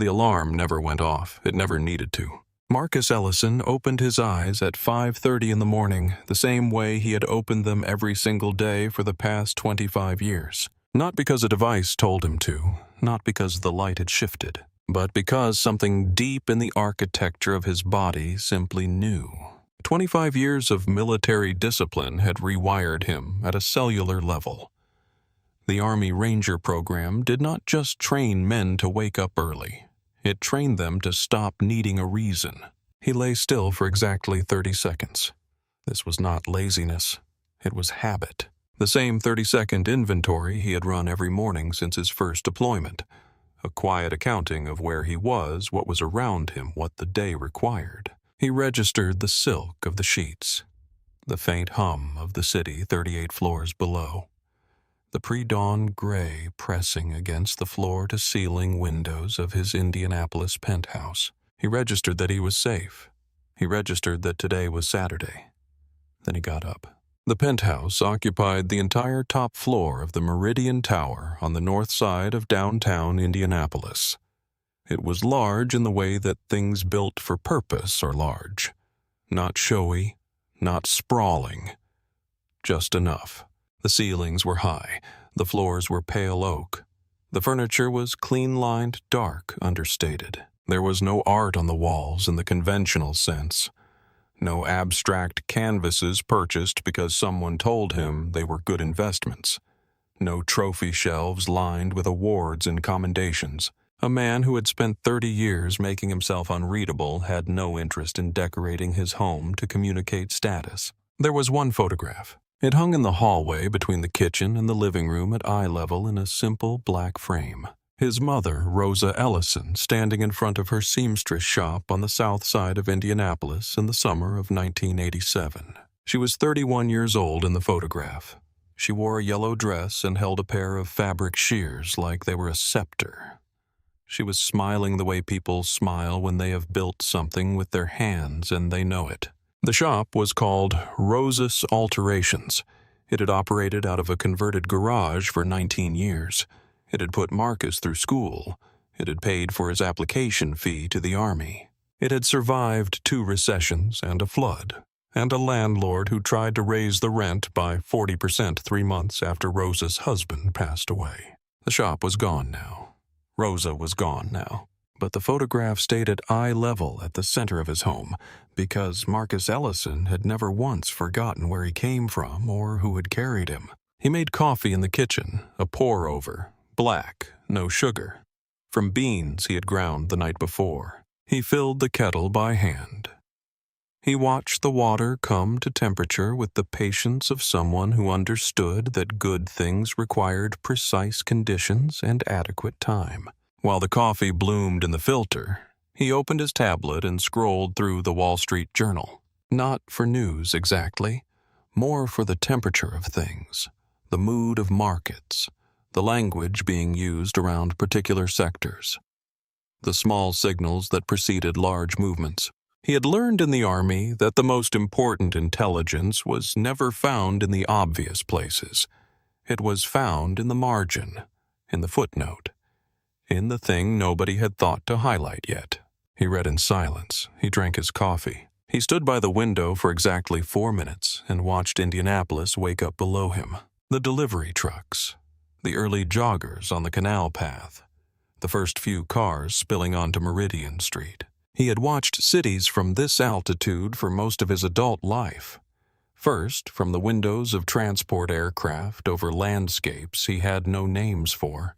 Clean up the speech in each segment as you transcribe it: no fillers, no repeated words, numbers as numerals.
The alarm never went off. It never needed to. Marcus Ellison opened his eyes at 5:30 in the morning, the same way he had opened them every single day for the past 25 years. Not because a device told him to, not because the light had shifted, but because something deep in the architecture of his body simply knew. 25 years of military discipline had rewired him at a cellular level. The Army Ranger program did not just train men to wake up early. It trained them to stop needing a reason. He lay still for exactly 30 seconds. This was not laziness. It was habit. The same 30-second inventory he had run every morning since his first deployment. A quiet accounting of where he was, what was around him, what the day required. He registered the silk of the sheets, the faint hum of the city 38 floors below, the pre-dawn gray pressing against the floor-to-ceiling windows of his Indianapolis penthouse. He registered that he was safe. He registered that today was Saturday. Then he got up. The penthouse occupied the entire top floor of the Meridian Tower on the north side of downtown Indianapolis. It was large in the way that things built for purpose are large. Not showy, not sprawling. Just enough. The ceilings were high. The floors were pale oak. The furniture was clean-lined, dark, understated. There was no art on the walls in the conventional sense. No abstract canvases purchased because someone told him they were good investments. No trophy shelves lined with awards and commendations. A man who had spent 30 years making himself unreadable had no interest in decorating his home to communicate status. There was one photograph. It hung in the hallway between the kitchen and the living room at eye level in a simple black frame. His mother, Rosa Ellison, standing in front of her seamstress shop on the south side of Indianapolis in the summer of 1987. She was 31 years old in the photograph. She wore a yellow dress and held a pair of fabric shears like they were a scepter. She was smiling the way people smile when they have built something with their hands and they know it. The shop was called Rosa's Alterations. It had operated out of a converted garage for 19 years. It had put Marcus through school. It had paid for his application fee to the Army. It had survived 2 recessions and a flood, and a landlord who tried to raise the rent by 40% 3 months after Rosa's husband passed away. The shop was gone now. Rosa was gone now. But the photograph stayed at eye level at the center of his home because Marcus Ellison had never once forgotten where he came from or who had carried him. He made coffee in the kitchen, a pour-over, black, no sugar, from beans he had ground the night before. He filled the kettle by hand. He watched the water come to temperature with the patience of someone who understood that good things required precise conditions and adequate time. While the coffee bloomed in the filter, he opened his tablet and scrolled through the Wall Street Journal. Not for news exactly, more for the temperature of things, the mood of markets, the language being used around particular sectors, the small signals that preceded large movements. He had learned in the Army that the most important intelligence was never found in the obvious places. It was found in the margin, in the footnote, in the thing nobody had thought to highlight yet. He read in silence. He drank his coffee. He stood by the window for exactly 4 minutes and watched Indianapolis wake up below him. The delivery trucks, the early joggers on the canal path, the first few cars spilling onto Meridian Street. He had watched cities from this altitude for most of his adult life. First, from the windows of transport aircraft over landscapes he had no names for.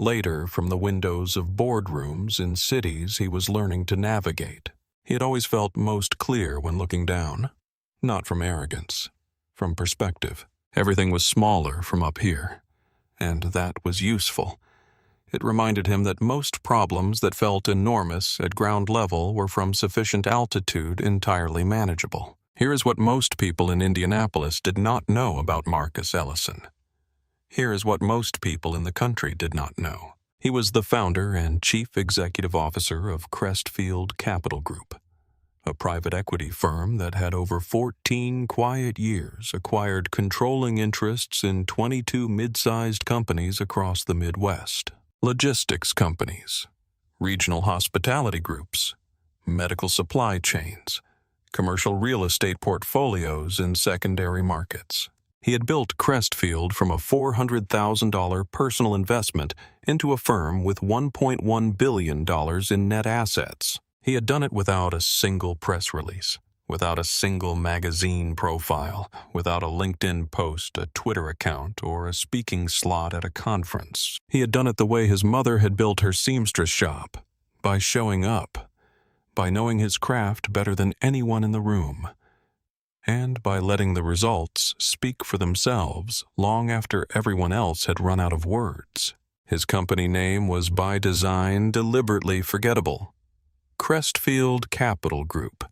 Later, from the windows of boardrooms in cities he was learning to navigate. He had always felt most clear when looking down. Not from arrogance, from perspective. Everything was smaller from up here, and that was useful. It reminded him that most problems that felt enormous at ground level were from sufficient altitude entirely manageable. Here is what most people in Indianapolis did not know about Marcus Ellison. Here is what most people in the country did not know. He was the founder and chief executive officer of Crestfield Capital Group, a private equity firm that had over 14 quiet years acquired controlling interests in 22 mid-sized companies across the Midwest. Logistics companies, regional hospitality groups, medical supply chains, commercial real estate portfolios in secondary markets. He had built Crestfield from a $400,000 personal investment into a firm with $1.1 billion in net assets. He had done it without a single press release, without a single magazine profile, without a LinkedIn post, a Twitter account, or a speaking slot at a conference. He had done it the way his mother had built her seamstress shop, by showing up, by knowing his craft better than anyone in the room, and by letting the results speak for themselves long after everyone else had run out of words. His company name was by design deliberately forgettable. Crestfield Capital Group.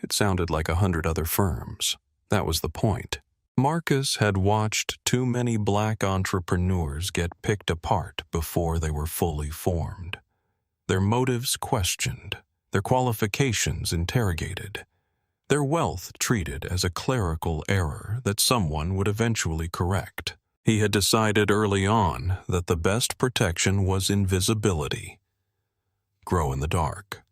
It sounded like 100 other firms. That was the point. Marcus had watched too many black entrepreneurs get picked apart before they were fully formed. Their motives questioned, their qualifications interrogated, their wealth treated as a clerical error that someone would eventually correct. He had decided early on that the best protection was invisibility. Grow in the dark.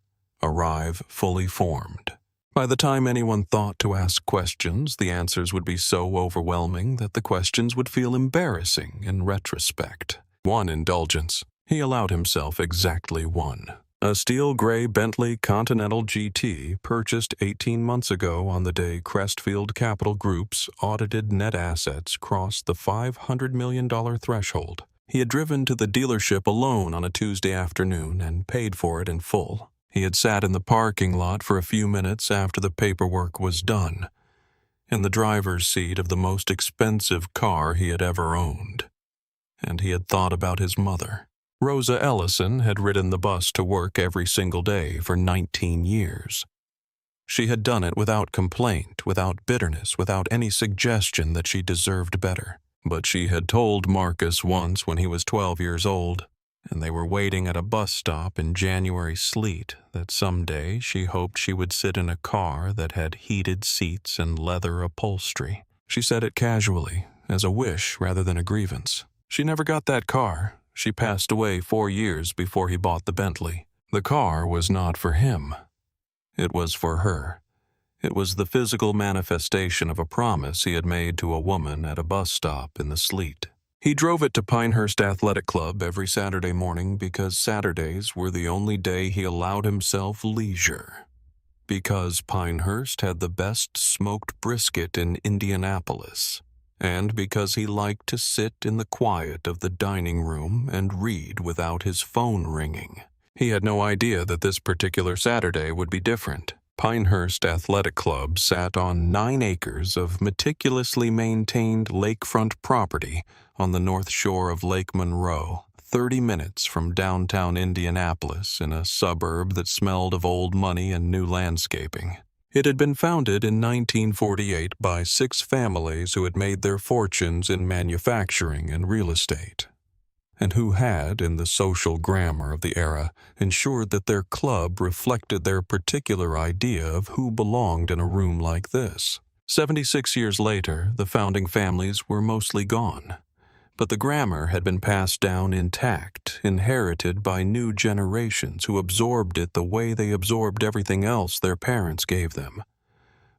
Arrive fully formed. By the time anyone thought to ask questions, the answers would be so overwhelming that the questions would feel embarrassing in retrospect. One indulgence. He allowed himself exactly one. A steel gray Bentley Continental GT purchased 18 months ago on the day Crestfield Capital Group's audited net assets crossed the $500 million threshold. He had driven to the dealership alone on a Tuesday afternoon and paid for it in full. He had sat in the parking lot for a few minutes after the paperwork was done, in the driver's seat of the most expensive car he had ever owned. And he had thought about his mother. Rosa Ellison had ridden the bus to work every single day for 19 years. She had done it without complaint, without bitterness, without any suggestion that she deserved better. But she had told Marcus once when he was 12 years old, and they were waiting at a bus stop in January sleet, that someday she hoped she would sit in a car that had heated seats and leather upholstery. She said it casually, as a wish rather than a grievance. She never got that car. She passed away 4 years before he bought the Bentley. The car was not for him. It was for her. It was the physical manifestation of a promise he had made to a woman at a bus stop in the sleet. He drove it to Pinehurst Athletic Club every Saturday morning because Saturdays were the only day he allowed himself leisure. Because Pinehurst had the best smoked brisket in Indianapolis. And because he liked to sit in the quiet of the dining room and read without his phone ringing. He had no idea that this particular Saturday would be different. Pinehurst Athletic Club sat on 9 acres of meticulously maintained lakefront property on the north shore of Lake Monroe, 30 minutes from downtown Indianapolis in a suburb that smelled of old money and new landscaping. It had been founded in 1948 by 6 families who had made their fortunes in manufacturing and real estate, and who had, in the social grammar of the era, ensured that their club reflected their particular idea of who belonged in a room like this. 76 years later, the founding families were mostly gone, but the grammar had been passed down intact, inherited by new generations who absorbed it the way they absorbed everything else their parents gave them,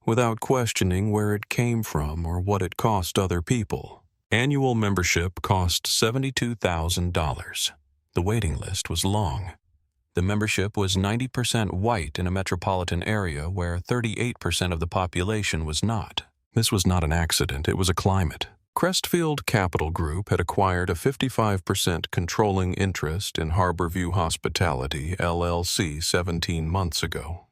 without questioning where it came from or what it cost other people. Annual membership cost $72,000. The waiting list was long. The membership was 90% white in a metropolitan area where 38% of the population was not. This was not an accident, it was a climate. Crestfield Capital Group had acquired a 55% controlling interest in Harborview Hospitality, LLC 17 months ago.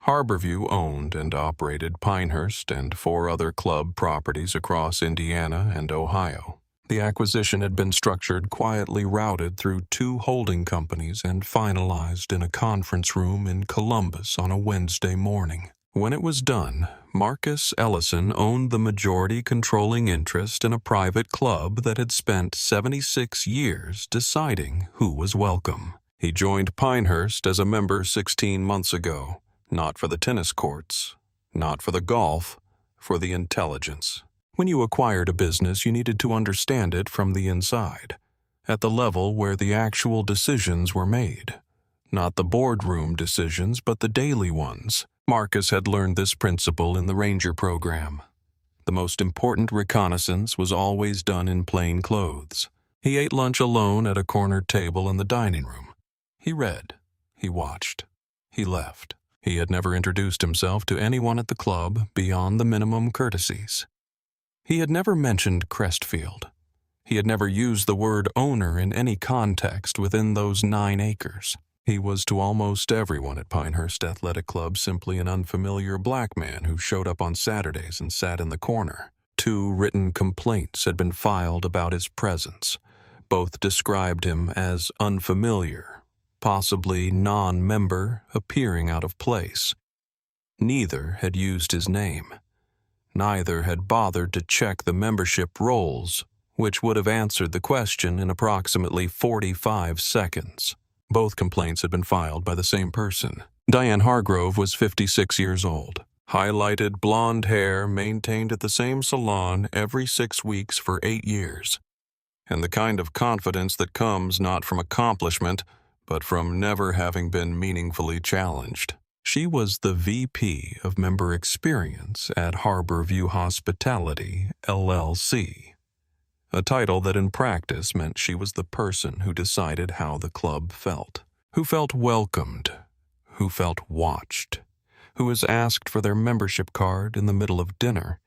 Harborview owned and operated Pinehurst and 4 other club properties across Indiana and Ohio. The acquisition had been structured quietly routed through 2 holding companies and finalized in a conference room in Columbus on a Wednesday morning. When it was done, Marcus Ellison owned the majority controlling interest in a private club that had spent 76 years deciding who was welcome. He joined Pinehurst as a member 16 months ago, not for the tennis courts, not for the golf, for the intelligence. When you acquired a business, you needed to understand it from the inside, at the level where the actual decisions were made. Not the boardroom decisions, but the daily ones. Marcus had learned this principle in the Ranger program. The most important reconnaissance was always done in plain clothes. He ate lunch alone at a cornered table in the dining room. He read. He watched. He left. He had never introduced himself to anyone at the club beyond the minimum courtesies. He had never mentioned Crestfield. He had never used the word owner in any context within those 9 acres. He was to almost everyone at Pinehurst Athletic Club simply an unfamiliar black man who showed up on Saturdays and sat in the corner. 2 written complaints had been filed about his presence. Both described him as unfamiliar, possibly non-member, appearing out of place. Neither had used his name. Neither had bothered to check the membership rolls, which would have answered the question in approximately 45 seconds. Both complaints had been filed by the same person. Diane Hargrove was 56 years old. Highlighted blonde hair maintained at the same salon every 6 weeks for 8 years. And the kind of confidence that comes not from accomplishment, but from never having been meaningfully challenged. She was the VP of Member Experience at Harborview Hospitality, LLC. A title that in practice meant she was the person who decided how the club felt, who felt welcomed, who felt watched, who was asked for their membership card in the middle of dinner,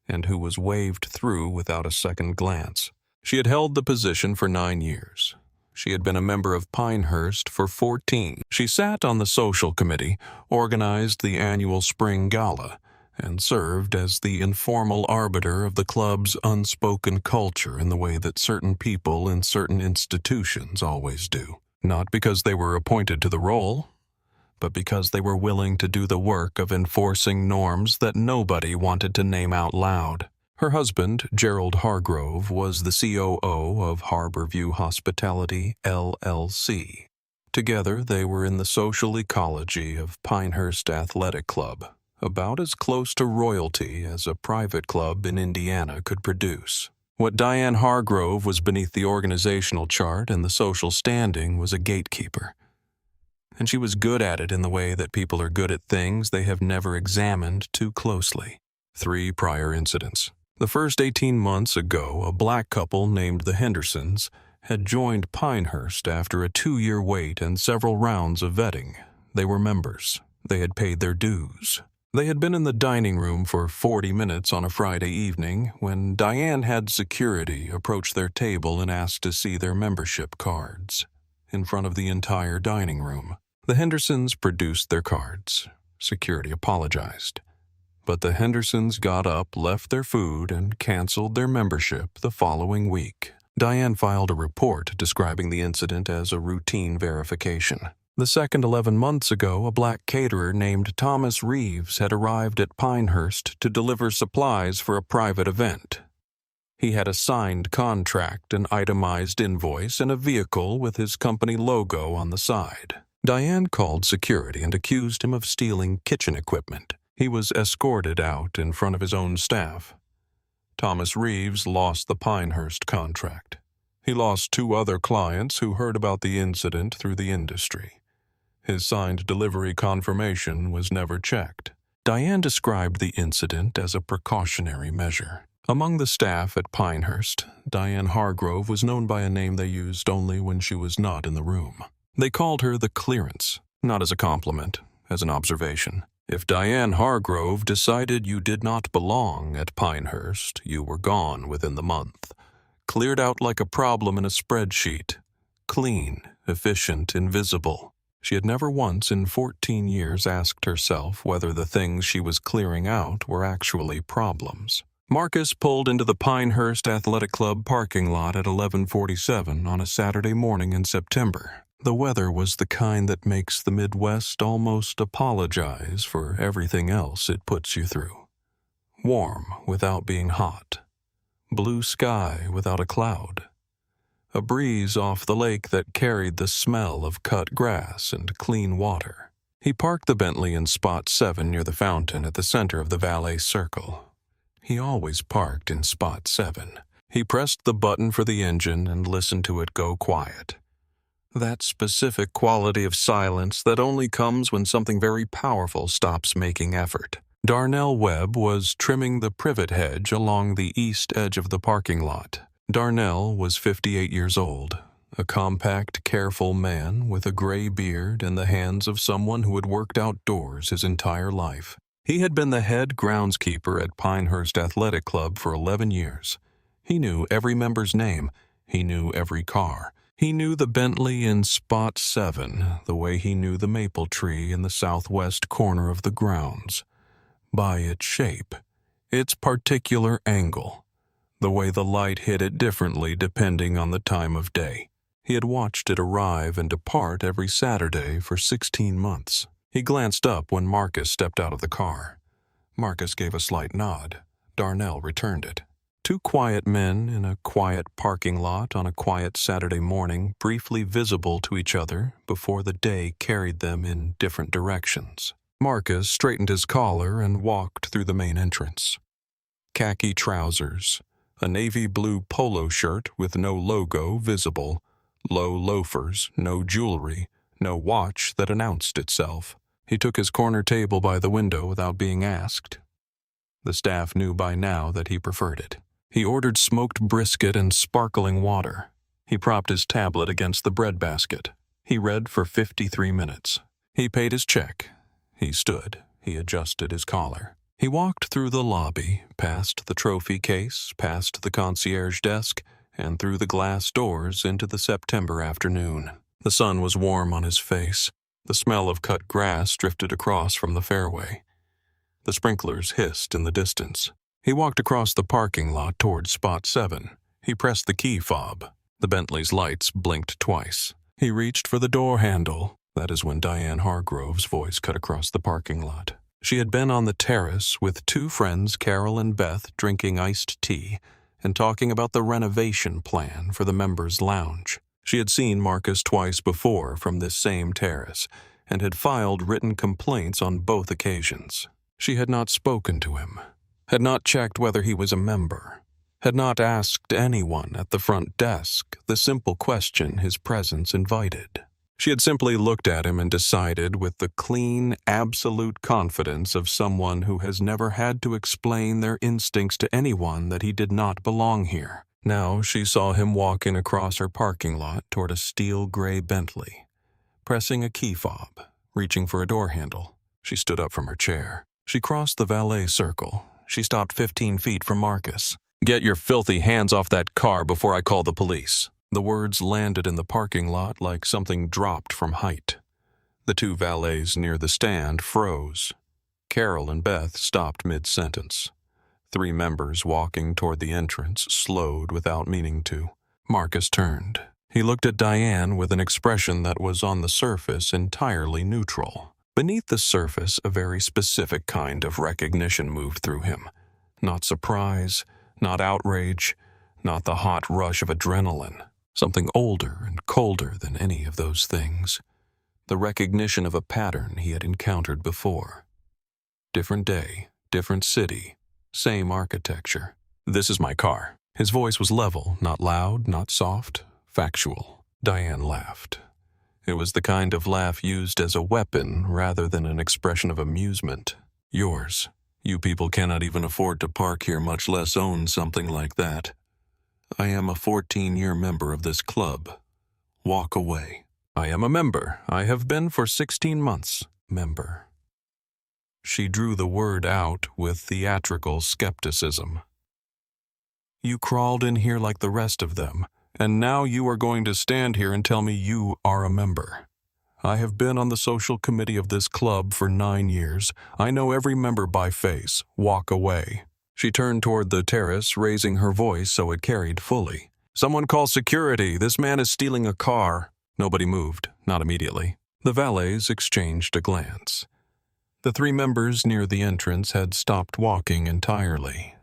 and who was waved through without a second glance. She had held the position for 9 years. She had been a member of Pinehurst for 14. She sat on the social committee, organized the annual spring gala, and served as the informal arbiter of the club's unspoken culture in the way that certain people in certain institutions always do. Not because they were appointed to the role, but because they were willing to do the work of enforcing norms that nobody wanted to name out loud. Her husband, Gerald Hargrove, was the COO of Harborview Hospitality, LLC. Together, they were in the social ecology of Pinehurst Athletic Club, about as close to royalty as a private club in Indiana could produce. What Diane Hargrove was beneath the organizational chart and the social standing was a gatekeeper. And she was good at it in the way that people are good at things they have never examined too closely. 3 prior incidents. The first 18 months ago, a black couple named the Hendersons had joined Pinehurst after a 2-year wait and several rounds of vetting. They were members. They had paid their dues. They had been in the dining room for 40 minutes on a Friday evening when Diane had security approach their table and ask to see their membership cards in front of the entire dining room. The Hendersons produced their cards. Security apologized. But the Hendersons got up, left their food, and canceled their membership the following week. Diane filed a report describing the incident as a routine verification. The second 11 months ago, a black caterer named Thomas Reeves had arrived at Pinehurst to deliver supplies for a private event. He had a signed contract, an itemized invoice, and a vehicle with his company logo on the side. Diane called security and accused him of stealing kitchen equipment. He was escorted out in front of his own staff. Thomas Reeves lost the Pinehurst contract. He lost 2 other clients who heard about the incident through the industry. His signed delivery confirmation was never checked. Diane described the incident as a precautionary measure. Among the staff at Pinehurst, Diane Hargrove was known by a name they used only when she was not in the room. They called her the Clearance, not as a compliment, as an observation. If Diane Hargrove decided you did not belong at Pinehurst, you were gone within the month. Cleared out like a problem in a spreadsheet. Clean, efficient, invisible. She had never once in 14 years asked herself whether the things she was clearing out were actually problems. Marcus pulled into the Pinehurst Athletic Club parking lot at 11:47 on a Saturday morning in September. The weather was the kind that makes the Midwest almost apologize for everything else it puts you through. Warm without being hot. Blue sky without a cloud. A breeze off the lake that carried the smell of cut grass and clean water. He parked the Bentley in spot 7 near the fountain at the center of the valet circle. He always parked in spot 7. He pressed the button for the engine and listened to it go quiet. That specific quality of silence that only comes when something very powerful stops making effort. Darnell Webb was trimming the privet hedge along the east edge of the parking lot. Darnell was 58 years old, a compact, careful man with a gray beard and the hands of someone who had worked outdoors his entire life. He had been the head groundskeeper at Pinehurst Athletic Club for 11 years. He knew every member's name. He knew every car. He knew the Bentley in Spot 7 the way he knew the maple tree in the southwest corner of the grounds. By its shape, its particular angle, the way the light hit it differently depending on the time of day. He had watched it arrive and depart every Saturday for 16 months. He glanced up when Marcus stepped out of the car. Marcus gave a slight nod. Darnell returned it. Two quiet men in a quiet parking lot on a quiet Saturday morning, briefly visible to each other before the day carried them in different directions. Marcus straightened his collar and walked through the main entrance. Khaki trousers, a navy blue polo shirt with no logo visible, low loafers, no jewelry, no watch that announced itself. He took his corner table by the window without being asked. The staff knew by now that he preferred it. He ordered smoked brisket and sparkling water. He propped his tablet against the breadbasket. He read for 53 minutes. He paid his check. He stood. He adjusted his collar. He walked through the lobby, past the trophy case, past the concierge desk, and through the glass doors into the September afternoon. The sun was warm on his face. The smell of cut grass drifted across from the fairway. The sprinklers hissed in the distance. He walked across the parking lot toward Spot 7. He pressed the key fob. The Bentley's lights blinked twice. He reached for the door handle. That is when Diane Hargrove's voice cut across the parking lot. She had been on the terrace with two friends, Carol and Beth, drinking iced tea and talking about the renovation plan for the members' lounge. She had seen Marcus twice before from this same terrace and had filed written complaints on both occasions. She had not spoken to him, had not checked whether he was a member, had not asked anyone at the front desk the simple question his presence invited. She had simply looked at him and decided with the clean, absolute confidence of someone who has never had to explain their instincts to anyone that he did not belong here. Now she saw him walking across her parking lot toward a steel gray Bentley, pressing a key fob, reaching for a door handle. She stood up from her chair. She crossed the valet circle. She stopped 15 feet from Marcus. "Get your filthy hands off that car before I call the police." The words landed in the parking lot like something dropped from height. The two valets near the stand froze. Carol and Beth stopped mid-sentence. Three members walking toward the entrance slowed without meaning to. Marcus turned. He looked at Diane with an expression that was on the surface entirely neutral. Beneath the surface, a very specific kind of recognition moved through him. Not surprise, not outrage, not the hot rush of adrenaline. Something older and colder than any of those things. The recognition of a pattern he had encountered before. Different day, different city, same architecture. "This is my car." His voice was level, not loud, not soft, factual. Diane laughed. It was the kind of laugh used as a weapon rather than an expression of amusement. "Yours. You people cannot even afford to park here, much less own something like that. I am a 14-year member of this club. Walk away." "I am a member. I have been for 16 months. Member." She drew the word out with theatrical skepticism. "You crawled in here like the rest of them, and now you are going to stand here and tell me you are a member. I have been on the social committee of this club for 9 years. I know every member by face. Walk away." She turned toward the terrace, raising her voice so it carried fully. "Someone call security. This man is stealing a car." Nobody moved, not immediately. The valets exchanged a glance. The three members near the entrance had stopped walking entirely,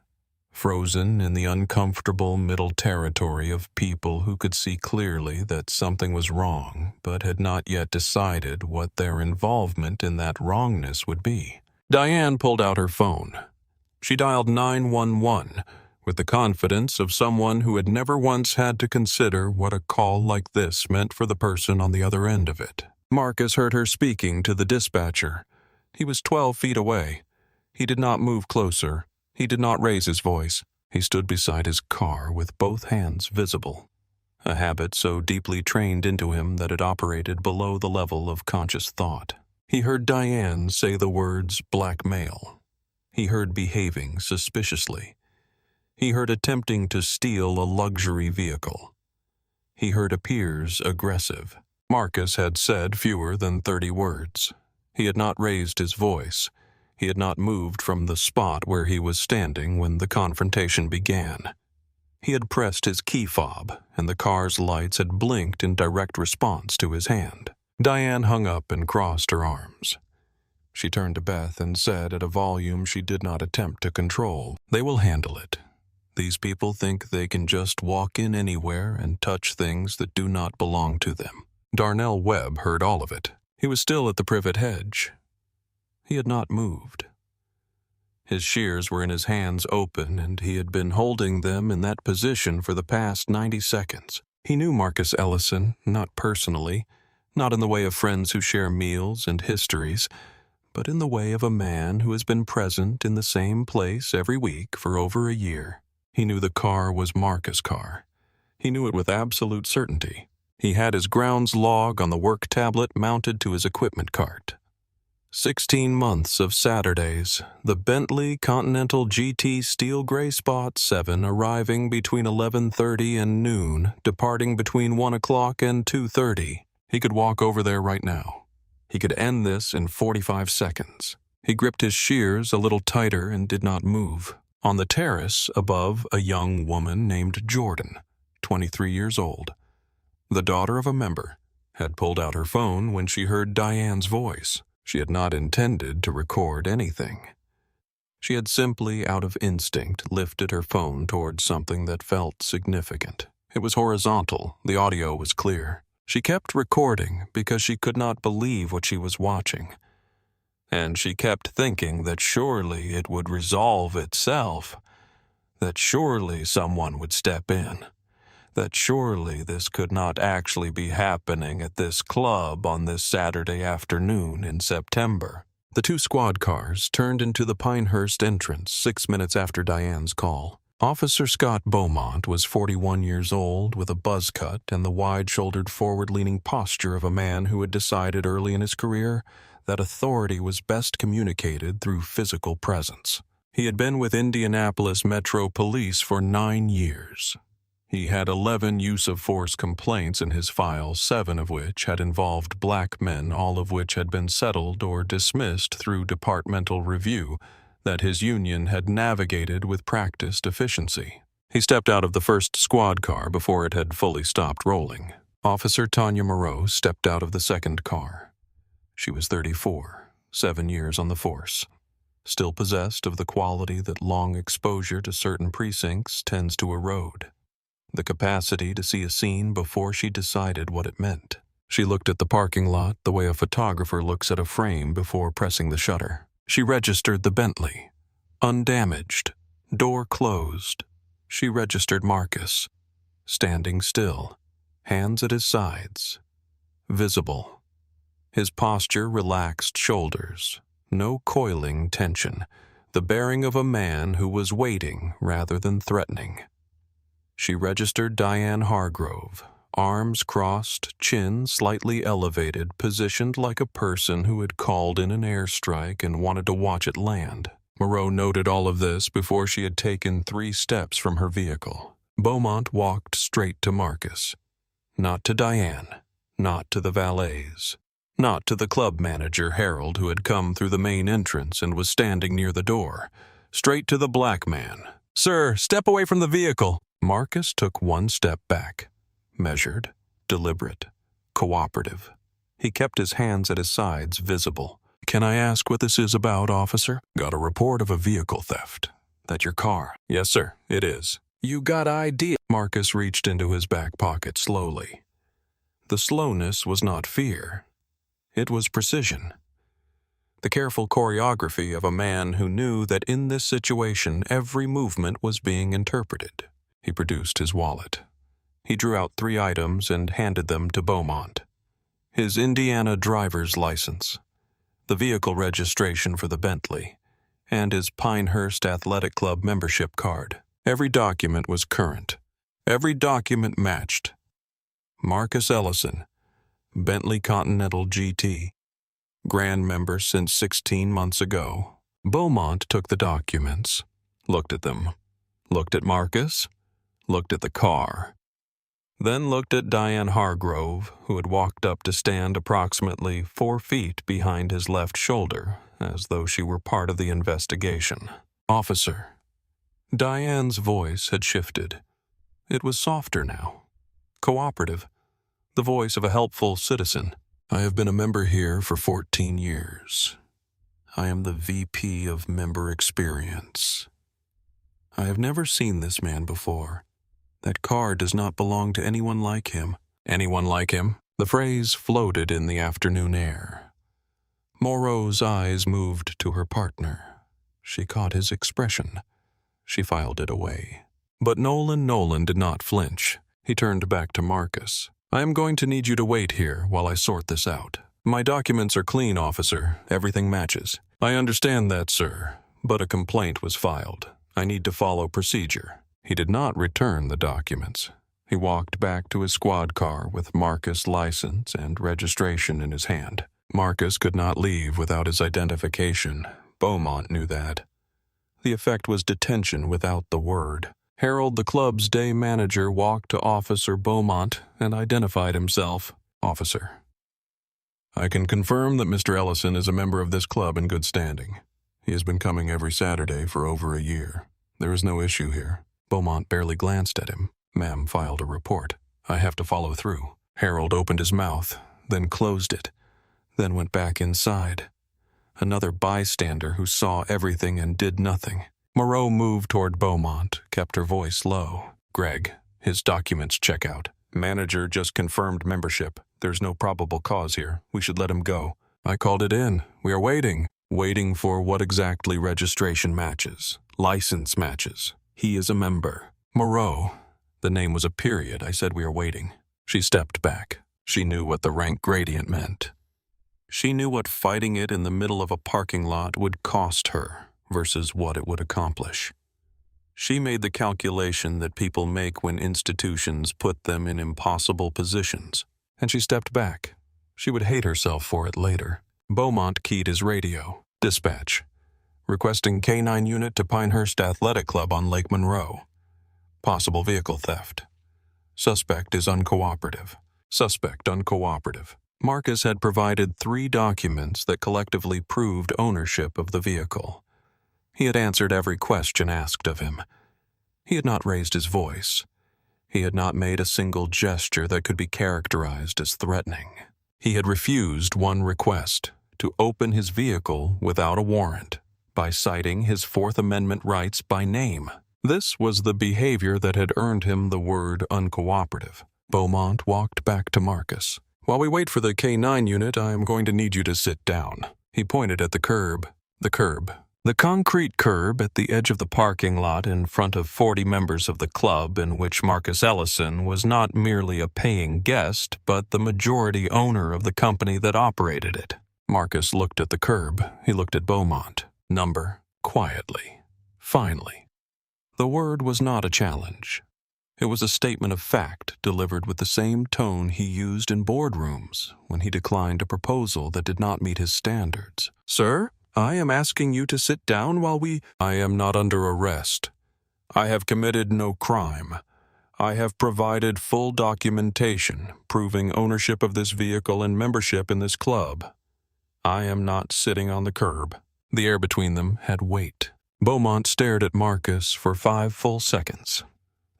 frozen in the uncomfortable middle territory of people who could see clearly that something was wrong, but had not yet decided what their involvement in that wrongness would be. Diane pulled out her phone. She dialed 911, with the confidence of someone who had never once had to consider what a call like this meant for the person on the other end of it. Marcus heard her speaking to the dispatcher. He was 12 feet away. He did not move closer. He did not raise his voice. He stood beside his car with both hands visible, a habit so deeply trained into him that it operated below the level of conscious thought. He heard Diane say the words blackmail. He heard behaving suspiciously. He heard attempting to steal a luxury vehicle. He heard appears aggressive. Marcus had said fewer than 30 words. He had not raised his voice. He had not moved from the spot where he was standing when the confrontation began. He had pressed his key fob, and the car's lights had blinked in direct response to his hand. Diane hung up and crossed her arms. She turned to Beth and said at a volume she did not attempt to control, "They will handle it. These people think they can just walk in anywhere and touch things that do not belong to them." Darnell Webb heard all of it. He was still at the privet hedge. He had not moved. His shears were in his hands open, and he had been holding them in that position for the past 90 seconds. He knew Marcus Ellison, not personally, not in the way of friends who share meals and histories, but in the way of a man who has been present in the same place every week for over a year. He knew the car was Marcus' car. He knew it with absolute certainty. He had his grounds log on the work tablet mounted to his equipment cart. 16 months of Saturdays, the Bentley Continental GT Steel Gray Spot 7 arriving between 11:30 and noon, departing between 1 o'clock and 2:30. He could walk over there right now. He could end this in 45 seconds. He gripped his shears a little tighter and did not move. On the terrace above, a young woman named Jordan, 23 years old, the daughter of a member, had pulled out her phone when she heard Diane's voice. She had not intended to record anything. She had simply, out of instinct, lifted her phone towards something that felt significant. It was horizontal. The audio was clear. She kept recording because she could not believe what she was watching. And she kept thinking that surely it would resolve itself, that surely someone would step in, that surely this could not actually be happening at this club on this Saturday afternoon in September. The 2 squad cars turned into the Pinehurst entrance 6 minutes after Diane's call. Officer Scott Beaumont was 41 years old with a buzz cut and the wide-shouldered forward-leaning posture of a man who had decided early in his career that authority was best communicated through physical presence. He had been with Indianapolis Metro Police for 9 years. He had 11 use-of-force complaints in his file, 7 of which had involved black men, all of which had been settled or dismissed through departmental review that his union had navigated with practiced efficiency. He stepped out of the first squad car before it had fully stopped rolling. Officer Tanya Moreau stepped out of the second car. She was 34, 7 years on the force, still possessed of the quality that long exposure to certain precincts tends to erode. The capacity to see a scene before she decided what it meant. She looked at the parking lot the way a photographer looks at a frame before pressing the shutter. She registered the Bentley. Undamaged. Door closed. She registered Marcus. Standing still. Hands at his sides. Visible. His posture relaxed shoulders. No coiling tension. The bearing of a man who was waiting rather than threatening. She registered Diane Hargrove, arms crossed, chin slightly elevated, positioned like a person who had called in an airstrike and wanted to watch it land. Moreau noted all of this before she had taken 3 steps from her vehicle. Beaumont walked straight to Marcus. Not to Diane, not to the valets, not to the club manager Harold who had come through the main entrance and was standing near the door. Straight to the black man. "Sir, step away from the vehicle." Marcus took 1 step back, measured, deliberate, cooperative. He kept his hands at his sides, visible. "Can I ask what this is about, officer?" "Got a report of a vehicle theft. That your car?" "Yes, sir, it is." "You got ID?" Marcus reached into his back pocket slowly. The slowness was not fear. It was precision. The careful choreography of a man who knew that in this situation every movement was being interpreted. He produced his wallet. He drew out 3 items and handed them to Beaumont. His Indiana driver's license, the vehicle registration for the Bentley, and his Pinehurst Athletic Club membership card. Every document was current. Every document matched. Marcus Ellison, Bentley Continental GT, Grand member since 16 months ago. Beaumont took the documents, looked at them, looked at Marcus, looked at the car, then looked at Diane Hargrove, who had walked up to stand approximately 4 feet behind his left shoulder, as though she were part of the investigation. "Officer." Diane's voice had shifted. It was softer now, cooperative, the voice of a helpful citizen. "I have been a member here for 14 years. I am the VP of Member Experience. I have never seen this man before. That car does not belong to anyone like him." Anyone like him? The phrase floated in the afternoon air. Moreau's eyes moved to her partner. She caught his expression. She filed it away. But Nolan did not flinch. He turned back to Marcus. "I am going to need you to wait here while I sort this out. My documents are clean, officer. Everything matches." "I understand that, sir, but a complaint was filed. I need to follow procedure." He did not return the documents. He walked back to his squad car with Marcus' license and registration in his hand. Marcus could not leave without his identification. Beaumont knew that. The effect was detention without the word. Harold, the club's day manager, walked to Officer Beaumont and identified himself. "Officer, I can confirm that Mr. Ellison is a member of this club in good standing. He has been coming every Saturday for over a year. There is no issue here." Beaumont barely glanced at him. "Ma'am filed a report. I have to follow through." Harold opened his mouth, then closed it, then went back inside. Another bystander who saw everything and did nothing. Moreau moved toward Beaumont, kept her voice low. "Greg, his documents check out. Manager just confirmed membership. There's no probable cause here. We should let him go." "I called it in. We are waiting." "Waiting for what exactly? Registration matches. License matches. He is a member." "Moreau." The name was a period. "I said we are waiting." She stepped back. She knew what the rank gradient meant. She knew what fighting it in the middle of a parking lot would cost her versus what it would accomplish. She made the calculation that people make when institutions put them in impossible positions, and she stepped back. She would hate herself for it later. Beaumont keyed his radio. "Dispatch. Requesting K-9 unit to Pinehurst Athletic Club on Lake Monroe. Possible vehicle theft. Suspect is uncooperative. Suspect uncooperative." Marcus had provided 3 documents that collectively proved ownership of the vehicle. He had answered every question asked of him. He had not raised his voice. He had not made a single gesture that could be characterized as threatening. He had refused one request, to open his vehicle without a warrant, by citing his Fourth Amendment rights by name. This was the behavior that had earned him the word uncooperative. Beaumont walked back to Marcus. "While we wait for the K-9 unit, I am going to need you to sit down." He pointed at the curb. The curb. The concrete curb at the edge of the parking lot in front of 40 members of the club, in which Marcus Ellison was not merely a paying guest, but the majority owner of the company that operated it. Marcus looked at the curb. He looked at Beaumont. Number. Quietly. Finally. The word was not a challenge. It was a statement of fact delivered with the same tone he used in boardrooms when he declined a proposal that did not meet his standards. "Sir, I am asking you to sit down while we—" "I am not under arrest. I have committed no crime. I have provided full documentation proving ownership of this vehicle and membership in this club. I am not sitting on the curb." The air between them had weight. Beaumont stared at Marcus for 5 full seconds.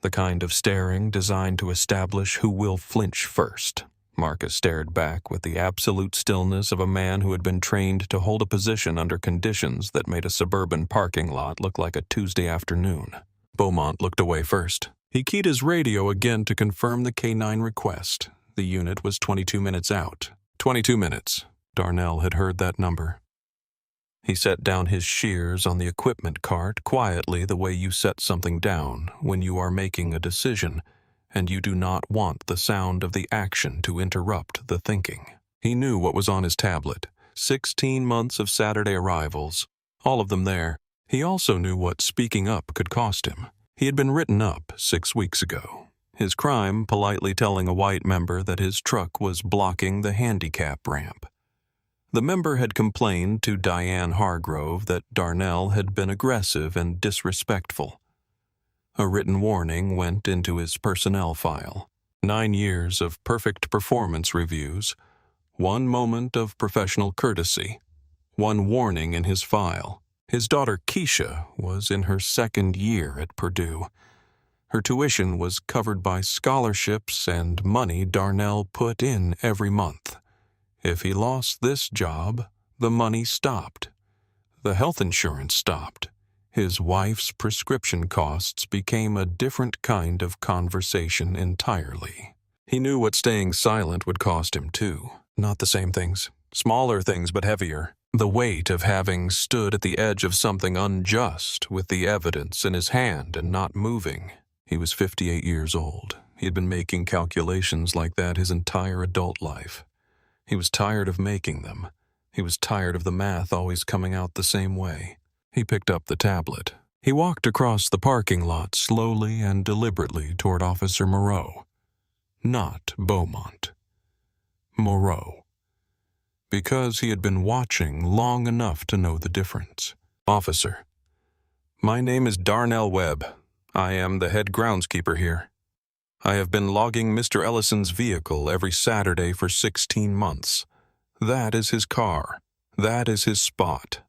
The kind of staring designed to establish who will flinch first. Marcus stared back with the absolute stillness of a man who had been trained to hold a position under conditions that made a suburban parking lot look like a Tuesday afternoon. Beaumont looked away first. He keyed his radio again to confirm the K-9 request. The unit was 22 minutes out. 22 minutes. Darnell had heard that number. He set down his shears on the equipment cart quietly, the way you set something down when you are making a decision and you do not want the sound of the action to interrupt the thinking. He knew what was on his tablet: 16 months of Saturday arrivals, all of them there. He also knew what speaking up could cost him. He had been written up 6 weeks ago. His crime, politely telling a white member that his truck was blocking the handicap ramp. The member had complained to Diane Hargrove that Darnell had been aggressive and disrespectful. A written warning went into his personnel file. 9 years of perfect performance reviews, 1 moment of professional courtesy, 1 warning in his file. His daughter Keisha was in her 2nd year at Purdue. Her tuition was covered by scholarships and money Darnell put in every month. If he lost this job, the money stopped. The health insurance stopped. His wife's prescription costs became a different kind of conversation entirely. He knew what staying silent would cost him, too. Not the same things. Smaller things, but heavier. The weight of having stood at the edge of something unjust with the evidence in his hand and not moving. He was 58 years old. He had been making calculations like that his entire adult life. He was tired of making them. He was tired of the math always coming out the same way. He picked up the tablet. He walked across the parking lot slowly and deliberately toward Officer Moreau. Not Beaumont. Moreau. Because he had been watching long enough to know the difference. Officer, my name is Darnell Webb. I am the head groundskeeper here. I have been logging Mr. Ellison's vehicle every Saturday for 16 months. That is his car. That is his spot.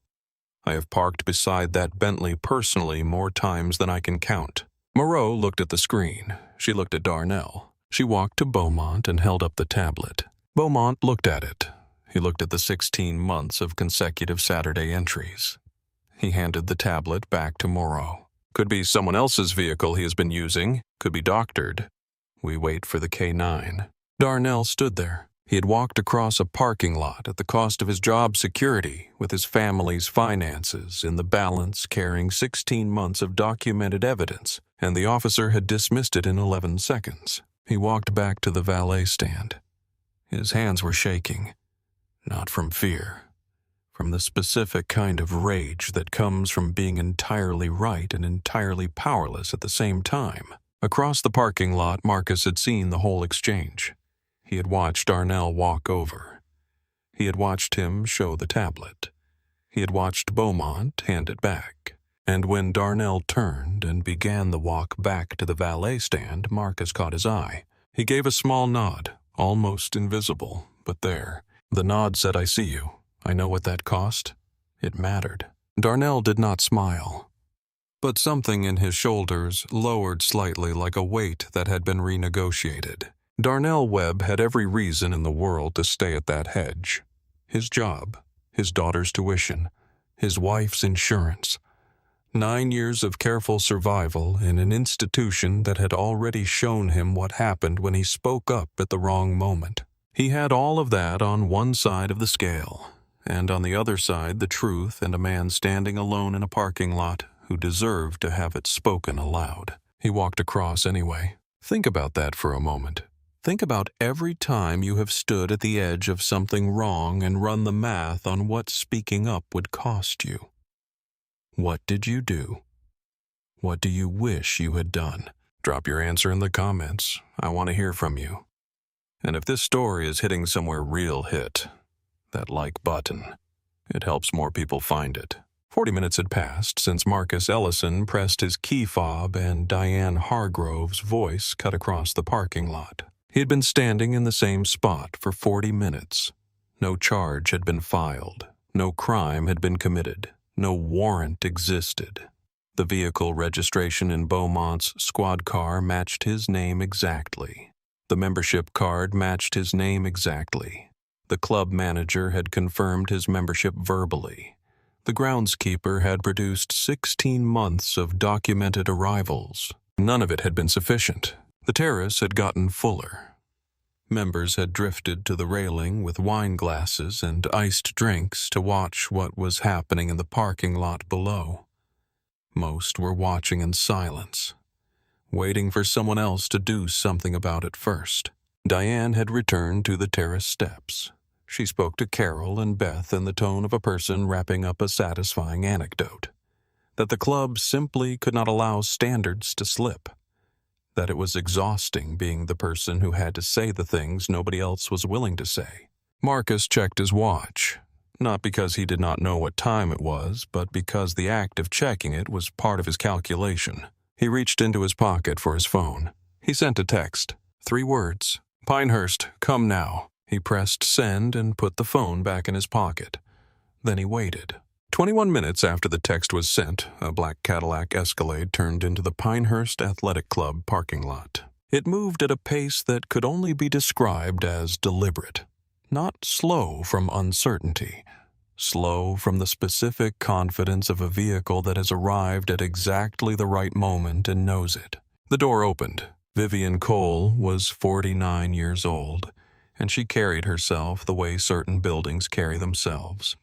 I have parked beside that Bentley personally more times than I can count. Moreau looked at the screen. She looked at Darnell. She walked to Beaumont and held up the tablet. Beaumont looked at it. He looked at the 16 months of consecutive Saturday entries. He handed the tablet back to Moreau. Could be someone else's vehicle he has been using. Could be doctored. We wait for the K9. Darnell stood there. He had walked across a parking lot at the cost of his job security, with his family's finances in the balance, carrying 16 months of documented evidence, and the officer had dismissed it in 11 seconds. He walked back to the valet stand. His hands were shaking, not from fear, from the specific kind of rage that comes from being entirely right and entirely powerless at the same time. Across the parking lot, Marcus had seen the whole exchange. He had watched Darnell walk over. He had watched him show the tablet. He had watched Beaumont hand it back. And when Darnell turned and began the walk back to the valet stand, Marcus caught his eye. He gave a small nod, almost invisible, but there. The nod said, "I see you. I know what that cost." It mattered. Darnell did not smile, but something in his shoulders lowered slightly like a weight that had been renegotiated. Darnell Webb had every reason in the world to stay at that hedge. His job, his daughter's tuition, his wife's insurance. 9 years of careful survival in an institution that had already shown him what happened when he spoke up at the wrong moment. He had all of that on one side of the scale, and on the other side the truth and a man standing alone in a parking lot who deserved to have it spoken aloud. He walked across anyway. Think about that for a moment. Think about every time you have stood at the edge of something wrong and run the math on what speaking up would cost you. What did you do? What do you wish you had done? Drop your answer in the comments. I want to hear from you. And if this story is hitting somewhere real, hit that like button. It helps more people find it. 40 minutes had passed since Marcus Ellison pressed his key fob and Diane Hargrove's voice cut across the parking lot. He had been standing in the same spot for 40 minutes. No charge had been filed. No crime had been committed. No warrant existed. The vehicle registration in Beaumont's squad car matched his name exactly. The membership card matched his name exactly. The club manager had confirmed his membership verbally. The groundskeeper had produced 16 months of documented arrivals. None of it had been sufficient. The terrace had gotten fuller. Members had drifted to the railing with wine glasses and iced drinks to watch what was happening in the parking lot below. Most were watching in silence, waiting for someone else to do something about it first. Diane had returned to the terrace steps. She spoke to Carol and Beth in the tone of a person wrapping up a satisfying anecdote. That the club simply could not allow standards to slip. That it was exhausting being the person who had to say the things nobody else was willing to say. Marcus checked his watch, not because he did not know what time it was, but because the act of checking it was part of his calculation. He reached into his pocket for his phone. He sent a text. 3 words. "Pinehurst, come now." He pressed send and put the phone back in his pocket. Then he waited. 21 minutes after the text was sent, a black Cadillac Escalade turned into the Pinehurst Athletic Club parking lot. It moved at a pace that could only be described as deliberate. Not slow from uncertainty. Slow from the specific confidence of a vehicle that has arrived at exactly the right moment and knows it. The door opened. Vivian Cole was 49 years old, and she carried herself the way certain buildings carry themselves,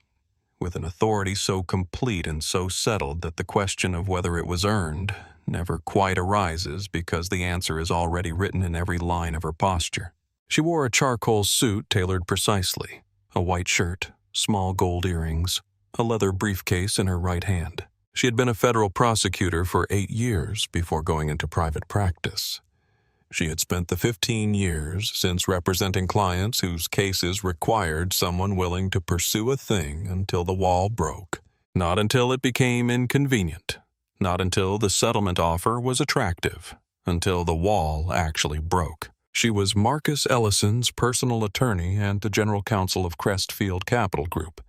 with an authority so complete and so settled that the question of whether it was earned never quite arises because the answer is already written in every line of her posture. She wore a charcoal suit tailored precisely, a white shirt, small gold earrings, a leather briefcase in her right hand. She had been a federal prosecutor for 8 years before going into private practice. She had spent the 15 years since representing clients whose cases required someone willing to pursue a thing until the wall broke. Not until it became inconvenient. Not until the settlement offer was attractive. Until the wall actually broke. She was Marcus Ellison's personal attorney and the general counsel of Crestfield Capital Group.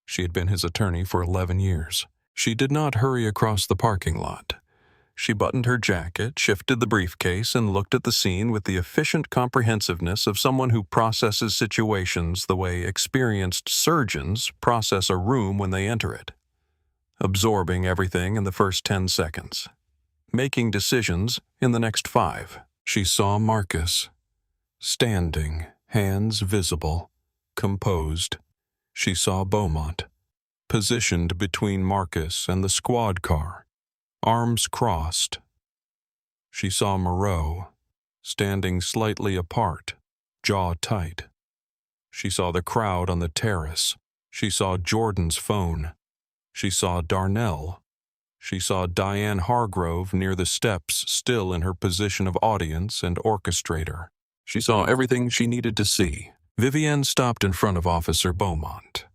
She had been his attorney for 11 years. She did not hurry across the parking lot. She buttoned her jacket, shifted the briefcase, and looked at the scene with the efficient comprehensiveness of someone who processes situations the way experienced surgeons process a room when they enter it. Absorbing everything in the first 10 seconds. Making decisions in the next 5. She saw Marcus, standing, hands visible, composed. She saw Beaumont, positioned between Marcus and the squad car, arms crossed. She saw Moreau, standing slightly apart, jaw tight. She saw the crowd on the terrace. She saw Jordan's phone. She saw Darnell. She saw Diane Hargrove near the steps, still in her position of audience and orchestrator. She saw everything she needed to see. Vivienne stopped in front of Officer Beaumont.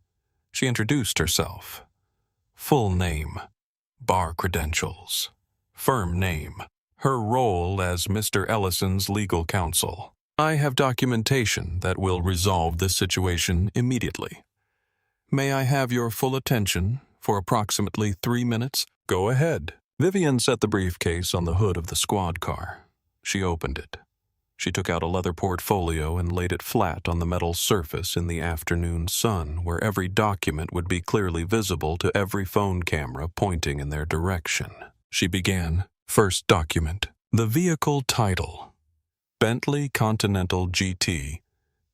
She introduced herself. Full name, bar credentials, firm name, her role as Mr. Ellison's legal counsel. "I have documentation that will resolve this situation immediately. May I have your full attention for approximately 3 minutes?" "Go ahead." Vivian set the briefcase on the hood of the squad car. She opened it. She took out a leather portfolio and laid it flat on the metal surface in the afternoon sun, where every document would be clearly visible to every phone camera pointing in their direction. She began. First document. The vehicle title. Bentley Continental GT.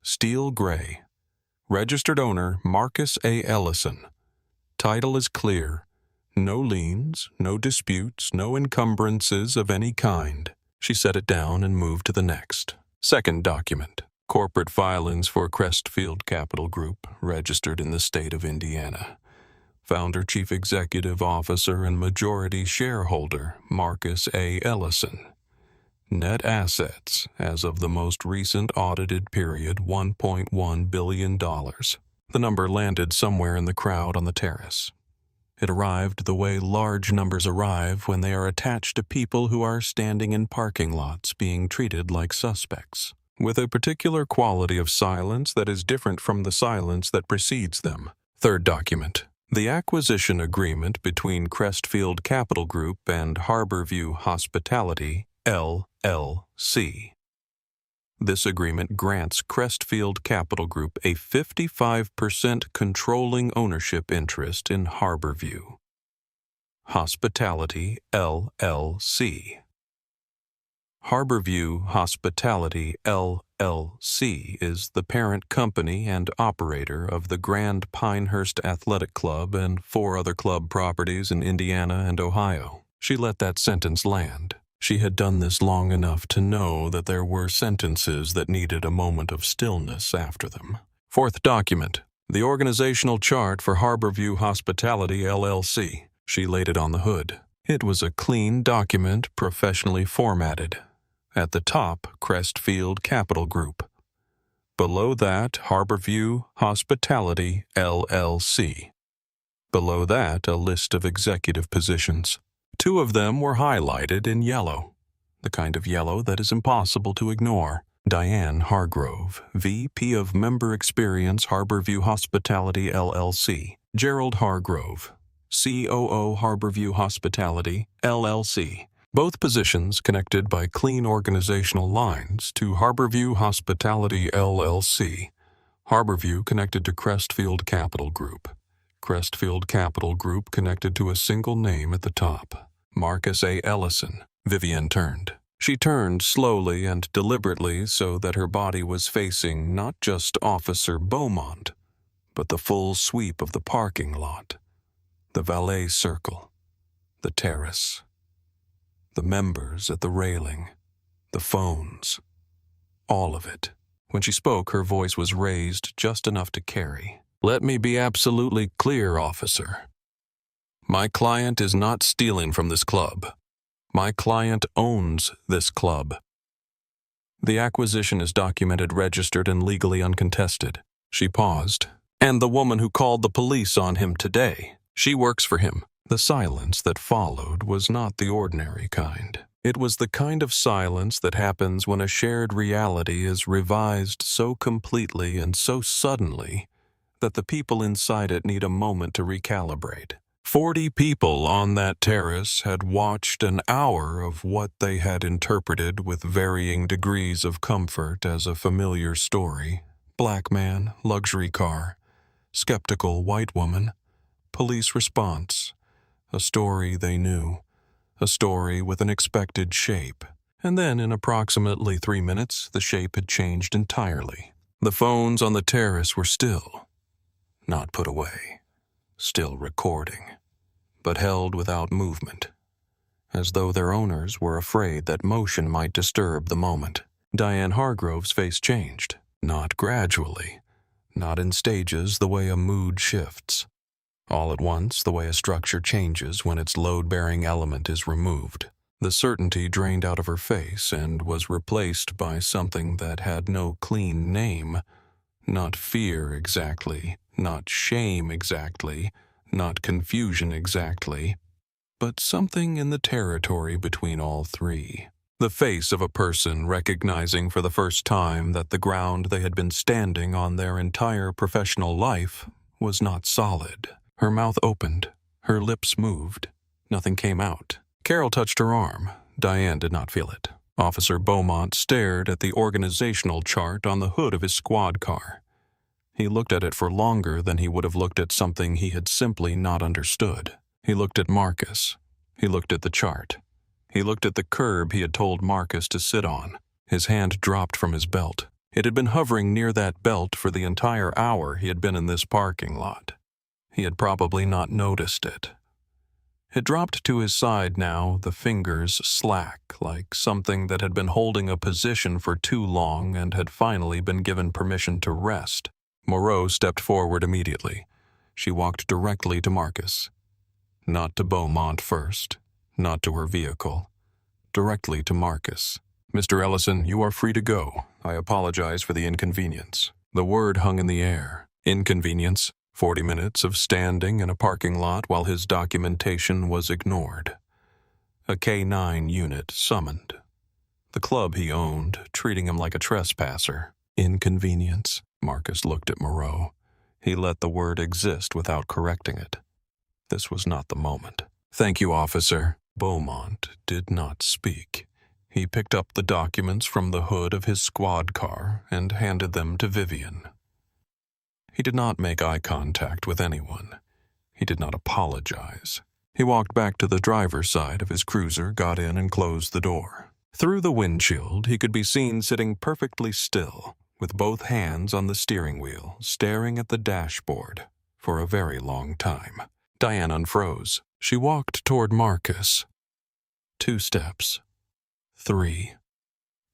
Steel gray. Registered owner Marcus A. Ellison. Title is clear. No liens, no disputes, no encumbrances of any kind. She set it down and moved to the next. Second document. Corporate filings for Crestfield Capital Group, registered in the state of Indiana. Founder, Chief Executive Officer, and majority shareholder, Marcus A. Ellison. Net assets, as of the most recent audited period, $1.1 billion. The number landed somewhere in the crowd on the terrace. It arrived the way large numbers arrive when they are attached to people who are standing in parking lots being treated like suspects, with a particular quality of silence that is different from the silence that precedes them. Third document. The acquisition agreement between Crestfield Capital Group and Harborview Hospitality, LLC. This agreement grants Crestfield Capital Group a 55% controlling ownership interest in Harborview Hospitality, LLC. Harborview Hospitality LLC is the parent company and operator of the Grand Pinehurst Athletic Club and 4 other club properties in Indiana and Ohio. She let that sentence land. She had done this long enough to know that there were sentences that needed a moment of stillness after them. Fourth document, the organizational chart for Harborview Hospitality LLC. She laid it on the hood. It was a clean document, professionally formatted. At the top, Crestfield Capital Group. Below that, Harborview Hospitality LLC. Below that, a list of executive positions. 2 of them were highlighted in yellow, the kind of yellow that is impossible to ignore. Diane Hargrove, VP of Member Experience, Harborview Hospitality LLC. Gerald Hargrove, COO, Harborview Hospitality LLC. Both positions connected by clean organizational lines to Harborview Hospitality LLC. Harborview connected to Crestfield Capital Group. Crestfield Capital Group connected to a single name at the top. Marcus A. Ellison. Vivian turned. She turned slowly and deliberately so that her body was facing not just Officer Beaumont, but the full sweep of the parking lot, the valet circle, the terrace, the members at the railing, the phones, all of it. When she spoke, her voice was raised just enough to carry. Let me be absolutely clear, officer. My client is not stealing from this club. My client owns this club. The acquisition is documented, registered, and legally uncontested. She paused. And the woman who called the police on him today, she works for him. The silence that followed was not the ordinary kind. It was the kind of silence that happens when a shared reality is revised so completely and so suddenly that the people inside it need a moment to recalibrate. 40 people on that terrace had watched an hour of what they had interpreted with varying degrees of comfort as a familiar story. Black man, luxury car, skeptical white woman, police response. A story they knew. A story with an expected shape. And then in approximately 3 minutes, the shape had changed entirely. The phones on the terrace were still. Not put away. Still recording. But held without movement, as though their owners were afraid that motion might disturb the moment. Diane Hargrove's face changed, not gradually, not in stages the way a mood shifts. All at once, the way a structure changes when its load-bearing element is removed. The certainty drained out of her face and was replaced by something that had no clean name. Not fear exactly, not shame exactly, not confusion exactly, but something in the territory between all 3. The face of a person recognizing for the first time that the ground they had been standing on their entire professional life was not solid. Her mouth opened, her lips moved. Nothing came out. Carol touched her arm. Diane did not feel it. Officer Beaumont stared at the organizational chart on the hood of his squad car. He looked at it for longer than he would have looked at something he had simply not understood. He looked at Marcus. He looked at the chart. He looked at the curb he had told Marcus to sit on. His hand dropped from his belt. It had been hovering near that belt for the entire hour he had been in this parking lot. He had probably not noticed it. It dropped to his side now, the fingers slack, like something that had been holding a position for too long and had finally been given permission to rest. Moreau stepped forward immediately. She walked directly to Marcus. Not to Beaumont first, not to her vehicle. Directly to Marcus. Mr. Ellison, you are free to go. I apologize for the inconvenience. The word hung in the air. Inconvenience. 40 minutes of standing in a parking lot while his documentation was ignored. A K-9 unit summoned. The club he owned, treating him like a trespasser. Inconvenience. Marcus looked at Moreau. He let the word exist without correcting it. This was not the moment. Thank you, officer. Beaumont did not speak. He picked up the documents from the hood of his squad car and handed them to Vivian. He did not make eye contact with anyone. He did not apologize. He walked back to the driver's side of his cruiser, got in, and closed the door. Through the windshield, he could be seen sitting perfectly still, with both hands on the steering wheel, staring at the dashboard for a very long time. Diane unfroze. She walked toward Marcus. 2 steps. 3.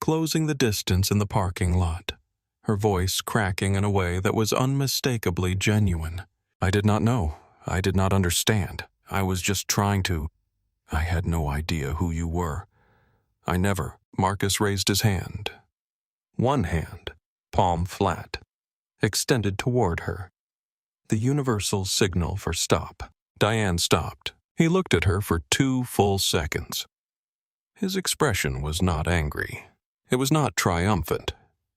Closing the distance in the parking lot, her voice cracking in a way that was unmistakably genuine. I did not know. I did not understand. I was just trying to... I had no idea who you were. I never... Marcus raised his hand. One hand, palm flat, extended toward her. The universal signal for stop. Diane stopped. He looked at her for 2 full seconds. His expression was not angry. It was not triumphant.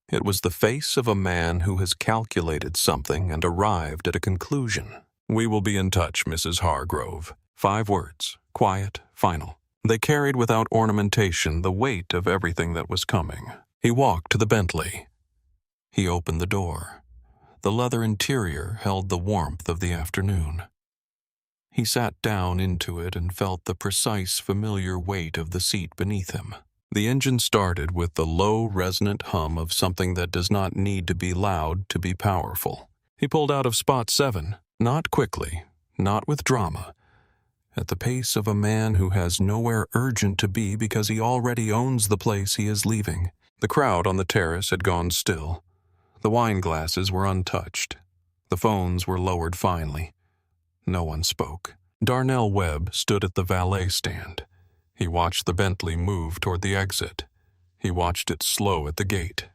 It was the face of a man who has calculated something and arrived at a conclusion. We will be in touch, Mrs. Hargrove. 5 words, quiet, final. They carried without ornamentation the weight of everything that was coming. He walked to the Bentley. He opened the door. The leather interior held the warmth of the afternoon. He sat down into it and felt the precise, familiar weight of the seat beneath him. The engine started with the low, resonant hum of something that does not need to be loud to be powerful. He pulled out of spot 7, not quickly, not with drama, at the pace of a man who has nowhere urgent to be because he already owns the place he is leaving. The crowd on the terrace had gone still. The wine glasses were untouched. The phones were lowered finely. No one spoke. Darnell Webb stood at the valet stand. He watched the Bentley move toward the exit. He watched it slow at the gate.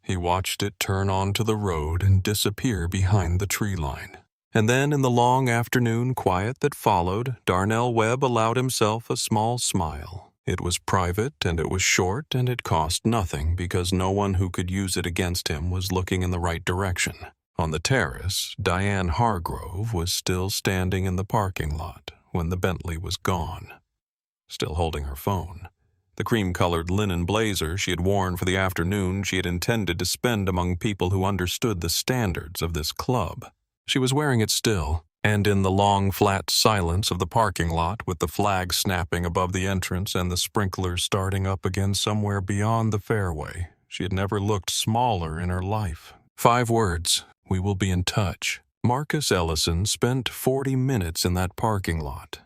He watched it turn onto the road and disappear behind the tree line. And then in the long afternoon quiet that followed, Darnell Webb allowed himself a small smile. It was private and it was short and it cost nothing because no one who could use it against him was looking in the right direction. On the terrace, Diane Hargrove was still standing in the parking lot when the Bentley was gone, still holding her phone. The cream-colored linen blazer she had worn for the afternoon she had intended to spend among people who understood the standards of this club. She was wearing it still, and in the long, flat silence of the parking lot, with the flag snapping above the entrance and the sprinklers starting up again somewhere beyond the fairway, she had never looked smaller in her life. 5 words. We will be in touch. Marcus Ellison spent 40 minutes in that parking lot.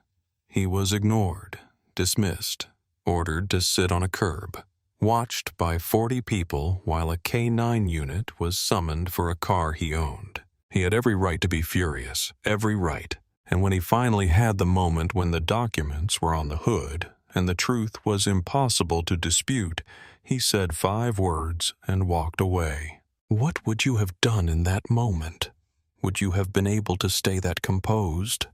He was ignored, dismissed, ordered to sit on a curb, watched by 40 people while a K-9 unit was summoned for a car he owned. He had every right to be furious, every right. And when he finally had the moment when the documents were on the hood and the truth was impossible to dispute, he said 5 words and walked away. What would you have done in that moment? Would you have been able to stay that composed?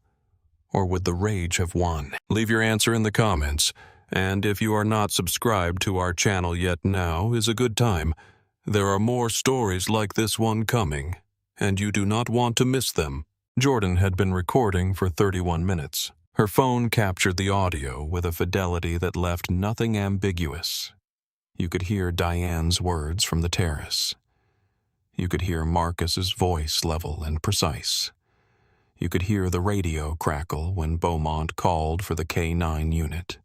Or would the rage have won? Leave your answer in the comments. And if you are not subscribed to our channel yet, now is a good time. There are more stories like this one coming, and you do not want to miss them. Jordan had been recording for 31 minutes. Her phone captured the audio with a fidelity that left nothing ambiguous. You could hear Diane's words from the terrace. You could hear Marcus's voice level and precise. You could hear the radio crackle when Beaumont called for the K-9 unit.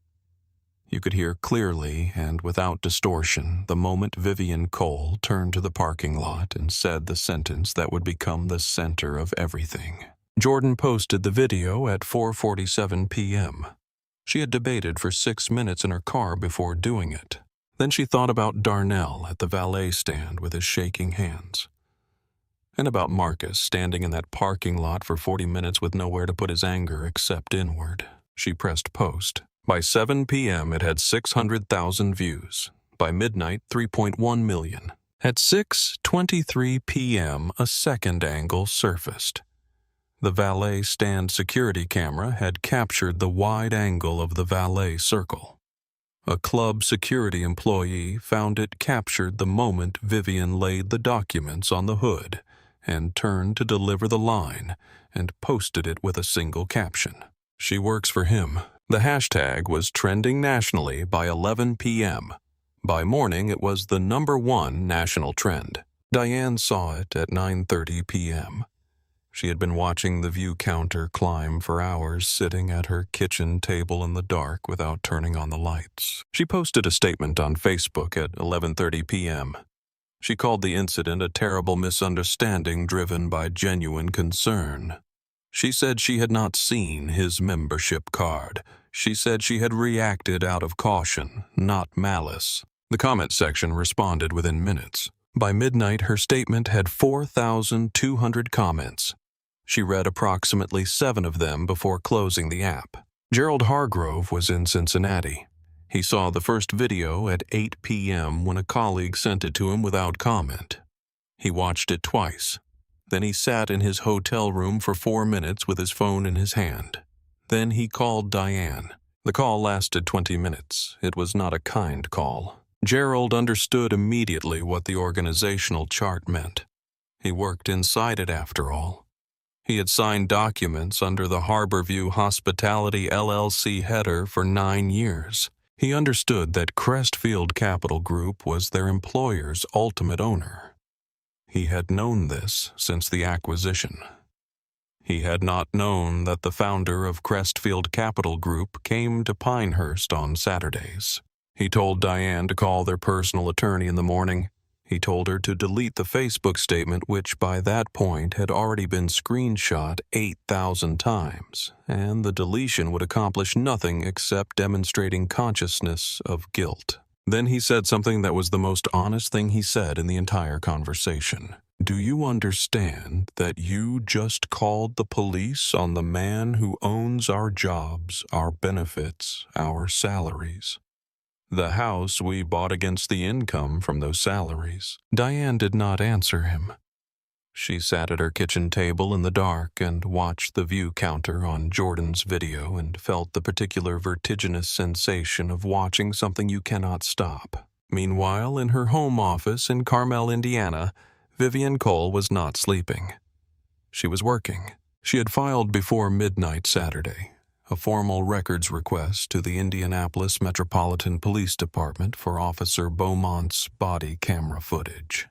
You could hear clearly and without distortion the moment Vivian Cole turned to the parking lot and said the sentence that would become the center of everything. Jordan posted the video at 4:47 p.m. She had debated for 6 minutes in her car before doing it. Then she thought about Darnell at the valet stand with his shaking hands, and about Marcus standing in that parking lot for 40 minutes with nowhere to put his anger except inward. She pressed post. By 7 p.m. it had 600,000 views. By midnight, 3.1 million. At 6:23 p.m., a second angle surfaced. The valet stand security camera had captured the wide angle of the valet circle. A club security employee found it captured the moment Vivian laid the documents on the hood and turned to deliver the line and posted it with a single caption. She works for him. The hashtag was trending nationally by 11 p.m. By morning, it was the #1 national trend. Diane saw it at 9:30 p.m. She had been watching the view counter climb for hours, sitting at her kitchen table in the dark without turning on the lights. She posted a statement on Facebook at 11:30 p.m. She called the incident a terrible misunderstanding driven by genuine concern. She said she had not seen his membership card. She said she had reacted out of caution, not malice. The comment section responded within minutes. By midnight, her statement had 4,200 comments. She read approximately 7 of them before closing the app. Gerald Hargrove was in Cincinnati. He saw the first video at 8 p.m. when a colleague sent it to him without comment. He watched it twice. Then he sat in his hotel room for 4 minutes with his phone in his hand. Then he called Diane. The call lasted 20 minutes. It was not a kind call. Gerald understood immediately what the organizational chart meant. He worked inside it after all. He had signed documents under the Harborview Hospitality LLC header for 9 years. He understood that Crestfield Capital Group was their employer's ultimate owner. He had known this since the acquisition. He had not known that the founder of Crestfield Capital Group came to Pinehurst on Saturdays. He told Diane to call their personal attorney in the morning. He told her to delete the Facebook statement, which by that point had already been screenshot 8,000 times, and the deletion would accomplish nothing except demonstrating consciousness of guilt. Then he said something that was the most honest thing he said in the entire conversation. "Do you understand that you just called the police on the man who owns our jobs, our benefits, our salaries? The house we bought against the income from those salaries." Diane did not answer him. She sat at her kitchen table in the dark and watched the view counter on Jordan's video and felt the particular vertiginous sensation of watching something you cannot stop. Meanwhile, in her home office in Carmel, Indiana, Vivian Cole was not sleeping. She was working. She had filed before midnight Saturday a formal records request to the Indianapolis Metropolitan Police Department for Officer Beaumont's body camera footage.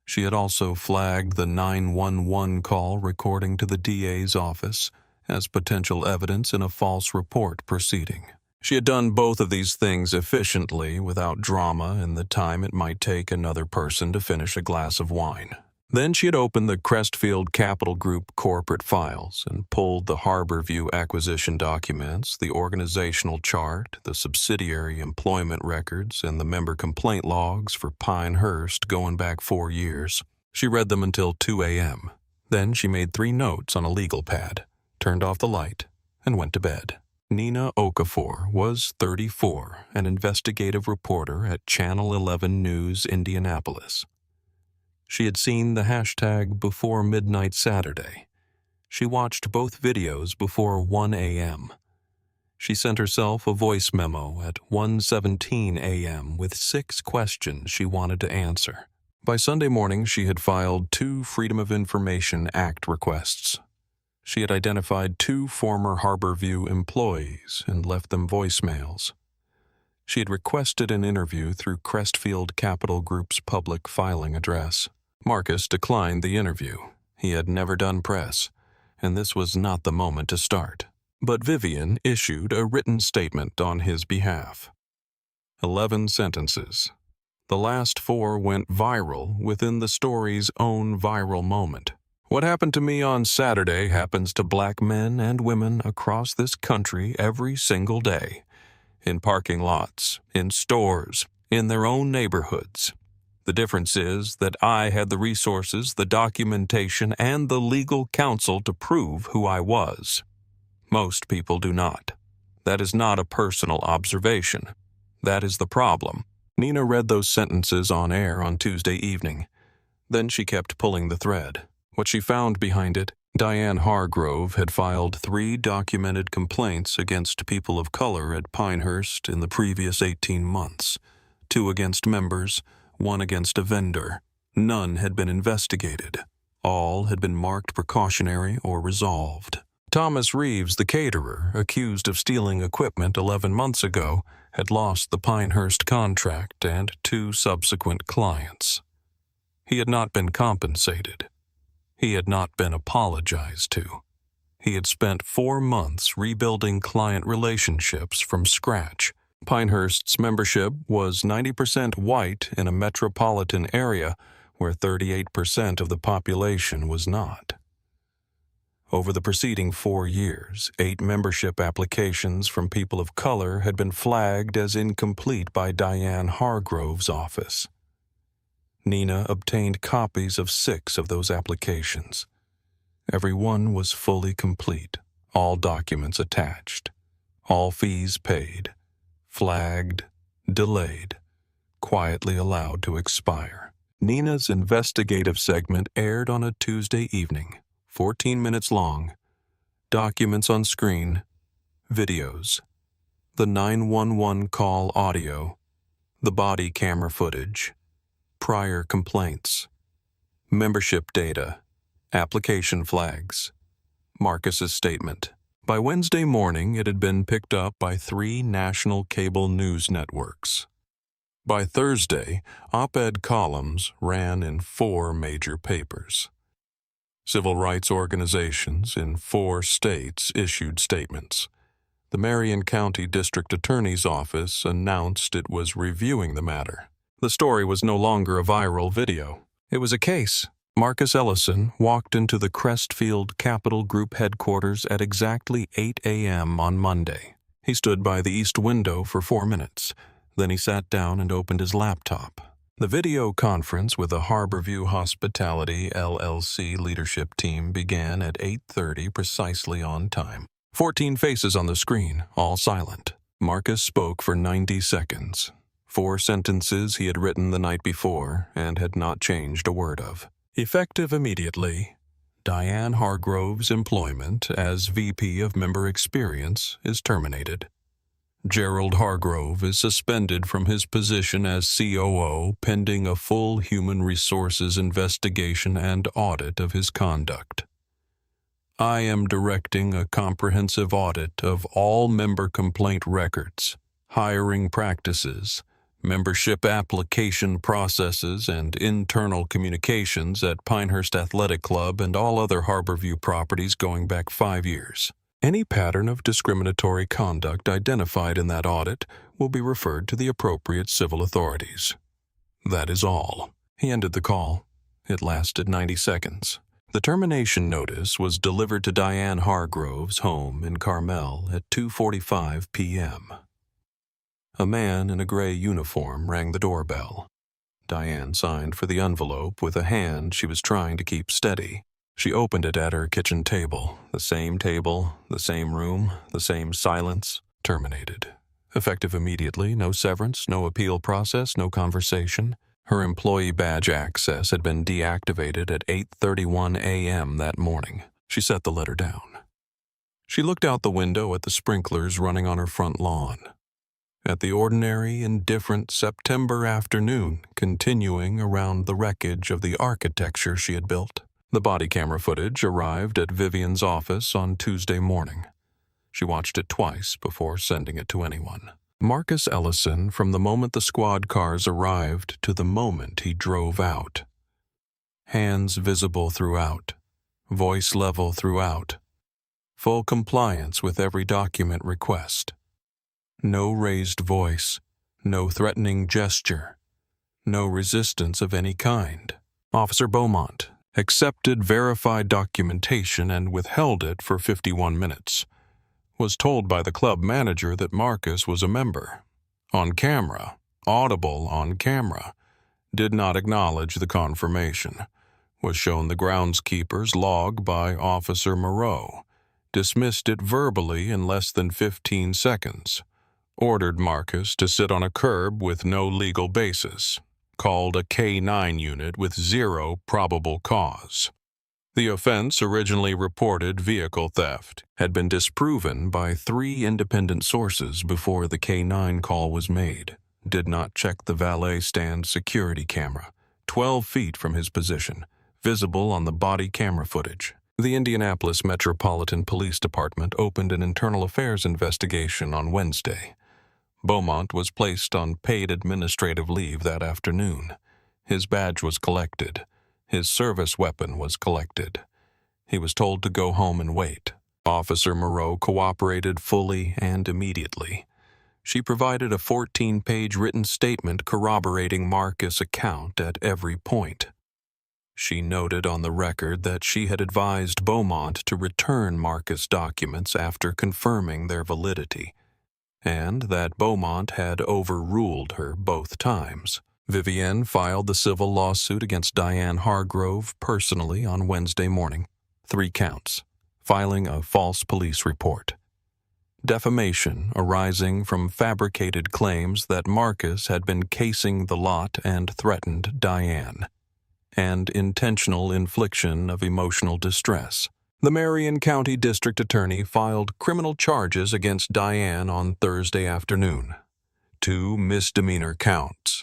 She had also flagged the 911 call recording to the DA's office as potential evidence in a false report proceeding. She had done both of these things efficiently without drama in the time it might take another person to finish a glass of wine. Then she had opened the Crestfield Capital Group corporate files and pulled the Harborview acquisition documents, the organizational chart, the subsidiary employment records, and the member complaint logs for Pinehurst going back 4 years. She read them until 2 a.m. Then she made 3 notes on a legal pad, turned off the light, and went to bed. Nina Okafor was 34, an investigative reporter at Channel 11 News, Indianapolis. She had seen the hashtag before midnight Saturday. She watched both videos before 1 a.m. She sent herself a voice memo at 1:17 a.m. with 6 questions she wanted to answer. By Sunday morning, she had filed 2 Freedom of Information Act requests. She had identified 2 former Harborview employees and left them voicemails. She had requested an interview through Crestfield Capital Group's public filing address. Marcus declined the interview. He had never done press, and this was not the moment to start. But Vivian issued a written statement on his behalf. 11 sentences. The last 4 went viral within the story's own viral moment. What happened to me on Saturday happens to black men and women across this country every single day. In parking lots, in stores, in their own neighborhoods. The difference is that I had the resources, the documentation, and the legal counsel to prove who I was. Most people do not. That is not a personal observation. That is the problem. Nina read those sentences on air on Tuesday evening. Then she kept pulling the thread. What she found behind it, Diane Hargrove had filed 3 documented complaints against people of color at Pinehurst in the previous 18 months. 2 against members, 1 against a vendor. None had been investigated. All had been marked precautionary or resolved. Thomas Reeves, the caterer, accused of stealing equipment 11 months ago, had lost the Pinehurst contract and 2 subsequent clients. He had not been compensated. He had not been apologized to. He had spent 4 months rebuilding client relationships from scratch. Pinehurst's membership was 90% white in a metropolitan area where 38% of the population was not. Over the preceding 4 years, 8 membership applications from people of color had been flagged as incomplete by Diane Hargrove's office. Nina obtained copies of 6 of those applications. Every one was fully complete, all documents attached, all fees paid, flagged, delayed, quietly allowed to expire. Nina's investigative segment aired on a Tuesday evening, 14 minutes long. Documents on screen, videos, the 911 call audio, the body camera footage, prior complaints, membership data, application flags, Marcus's statement. By Wednesday morning, it had been picked up by 3 national cable news networks. By Thursday, op-ed columns ran in 4 major papers. Civil rights organizations in 4 states issued statements. The Marion County District Attorney's Office announced it was reviewing the matter. The story was no longer a viral video. It was a case. Marcus Ellison walked into the Crestfield Capital Group headquarters at exactly 8 a.m. on Monday. He stood by the east window for 4 minutes. Then he sat down and opened his laptop. The video conference with the Harborview Hospitality LLC leadership team began at 8:30 precisely on time. 14 faces on the screen, all silent. Marcus spoke for 90 seconds. 4 sentences he had written the night before and had not changed a word of. Effective immediately, Diane Hargrove's employment as VP of Member Experience is terminated. Gerald Hargrove is suspended from his position as COO pending a full human resources investigation and audit of his conduct. I am directing a comprehensive audit of all member complaint records, hiring practices, membership application processes, and internal communications at Pinehurst Athletic Club and all other Harborview properties going back 5 years. Any pattern of discriminatory conduct identified in that audit will be referred to the appropriate civil authorities. That is all. He ended the call. It lasted 90 seconds. The termination notice was delivered to Diane Hargrove's home in Carmel at 2:45 p.m. A man in a gray uniform rang the doorbell. Diane signed for the envelope with a hand she was trying to keep steady. She opened it at her kitchen table. The same room, the same silence. Terminated. Effective immediately, no severance, no appeal process, no conversation. Her employee badge access had been deactivated at 8:31 a.m. that morning. She set the letter down. She looked out the window at the sprinklers running on her front lawn. At the ordinary, indifferent September afternoon continuing around the wreckage of the architecture she had built. The body camera footage arrived at Vivian's office on Tuesday morning. She watched it twice before sending it to anyone. Marcus Ellison from the moment the squad cars arrived to the moment he drove out. Hands visible throughout. Voice level throughout. Full compliance with every document request. No raised voice. No threatening gesture. No resistance of any kind. Officer Beaumont accepted verified documentation and withheld it for 51 minutes. Was told by the club manager that Marcus was a member. On camera, audible on camera. Did not acknowledge the confirmation. Was shown the groundskeeper's log by Officer Moreau. Dismissed it verbally in less than 15 seconds. Ordered Marcus to sit on a curb with no legal basis. Called a K-9 unit with 0 probable cause. The offense, originally reported vehicle theft, had been disproven by 3 independent sources before the K-9 call was made. Did not check the valet stand security camera, 12 feet from his position, visible on the body camera footage. The Indianapolis Metropolitan Police Department opened an internal affairs investigation on Wednesday. Beaumont was placed on paid administrative leave that afternoon. His badge was collected. His service weapon was collected. He was told to go home and wait. Officer Moreau cooperated fully and immediately. She provided a 14-page written statement corroborating Marcus' account at every point. She noted on the record that she had advised Beaumont to return Marcus' documents after confirming their validity, and that Beaumont had overruled her both times. Vivienne filed the civil lawsuit against Diane Hargrove personally on Wednesday morning. 3 counts. Filing a false police report. Defamation arising from fabricated claims that Marcus had been casing the lot and threatened Diane. And intentional infliction of emotional distress. The Marion County District Attorney filed criminal charges against Diane on Thursday afternoon. 2 misdemeanor counts.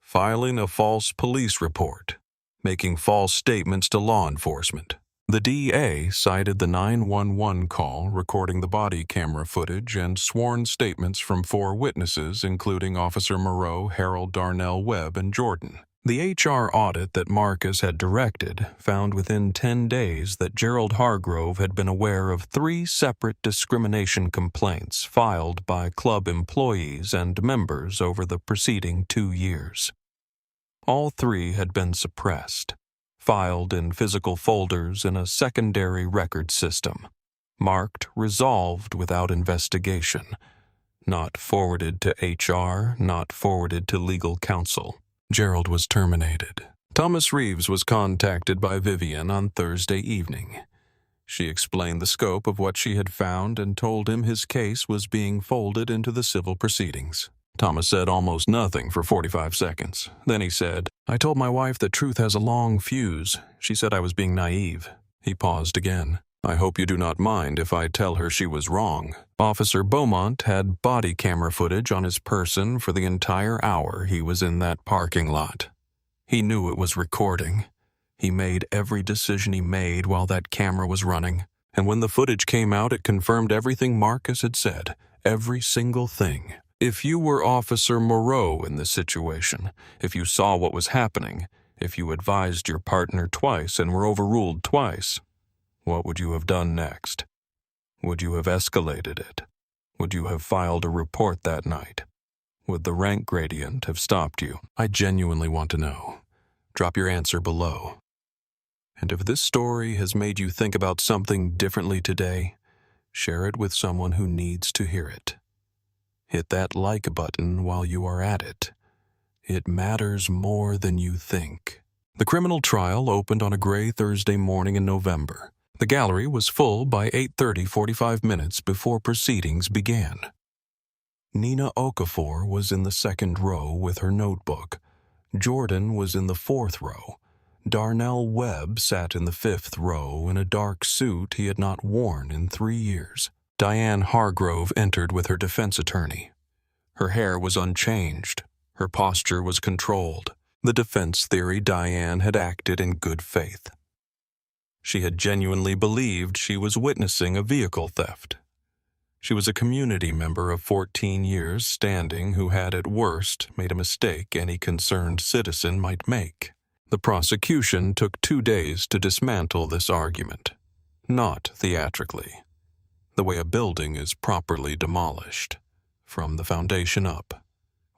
Filing a false police report. Making false statements to law enforcement. The DA cited the 911 call recording the body camera footage and sworn statements from 4 witnesses, including Officer Moreau, Harold, Darnell, Webb, and Jordan. The HR audit that Marcus had directed found within 10 days that Gerald Hargrove had been aware of 3 separate discrimination complaints filed by club employees and members over the preceding 2 years. All 3 had been suppressed, filed in physical folders in a secondary record system, marked resolved without investigation, not forwarded to HR, not forwarded to legal counsel. Gerald was terminated. Thomas Reeves was contacted by Vivienne on Thursday evening. She explained the scope of what she had found and told him his case was being folded into the civil proceedings. Thomas said almost nothing for 45 seconds. Then he said, "I told my wife that truth has a long fuse. She said I was being naive." He paused again. "I hope you do not mind if I tell her she was wrong." Officer Beaumont had body camera footage on his person for the entire hour he was in that parking lot. He knew it was recording. He made every decision he made while that camera was running. And when the footage came out, it confirmed everything Marcus had said. Every single thing. If you were Officer Moreau in this situation, if you saw what was happening, if you advised your partner twice and were overruled twice, what would you have done next? Would you have escalated it? Would you have filed a report that night? Would the rank gradient have stopped you? I genuinely want to know. Drop your answer below. And if this story has made you think about something differently today, share it with someone who needs to hear it. Hit that like button while you are at it. It matters more than you think. The criminal trial opened on a gray Thursday morning in November. The gallery was full by 8:30, 45 minutes before proceedings began. Nina Okafor was in the 2nd row with her notebook. Jordan was in the 4th row. Darnell Webb sat in the 5th row in a dark suit he had not worn in 3 years. Diane Hargrove entered with her defense attorney. Her hair was unchanged. Her posture was controlled. The defense theory Diane had acted in good faith. She had genuinely believed she was witnessing a vehicle theft. She was a community member of 14 years standing who had at worst made a mistake any concerned citizen might make. The prosecution took 2 days to dismantle this argument. Not theatrically. The way a building is properly demolished, from the foundation up,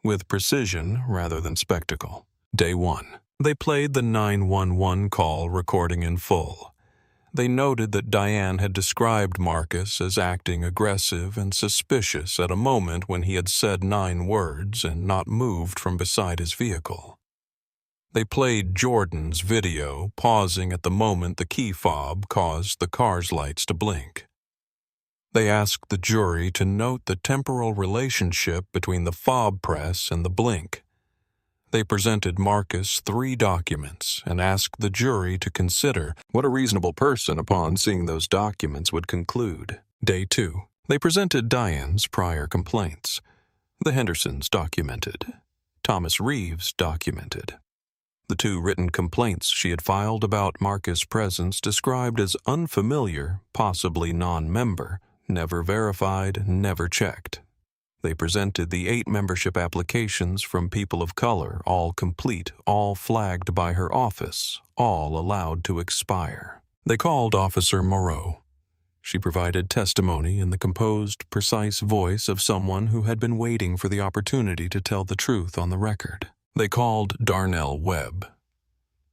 with precision rather than spectacle. Day 1. They played the 911 call recording in full. They noted that Diane had described Marcus as acting aggressive and suspicious at a moment when he had said 9 words and not moved from beside his vehicle. They played Jordan's video, pausing at the moment the key fob caused the car's lights to blink. They asked the jury to note the temporal relationship between the fob press and the blink. They presented Marcus 3 documents and asked the jury to consider what a reasonable person upon seeing those documents would conclude. Day 2. They presented Diane's prior complaints. The Hendersons documented. Thomas Reeves documented. The 2 written complaints she had filed about Marcus' presence described as unfamiliar, possibly non-member, never verified, never checked. They presented the 8 membership applications from people of color, all complete, all flagged by her office, all allowed to expire. They called Officer Moreau. She provided testimony in the composed, precise voice of someone who had been waiting for the opportunity to tell the truth on the record. They called Darnell Webb.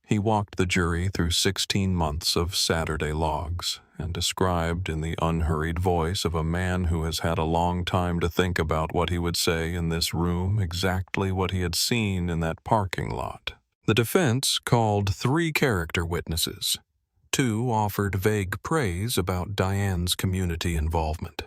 He walked the jury through 16 months of Saturday logs and described in the unhurried voice of a man who has had a long time to think about what he would say in this room exactly what he had seen in that parking lot. The defense called 3 character witnesses. 2 offered vague praise about Diane's community involvement.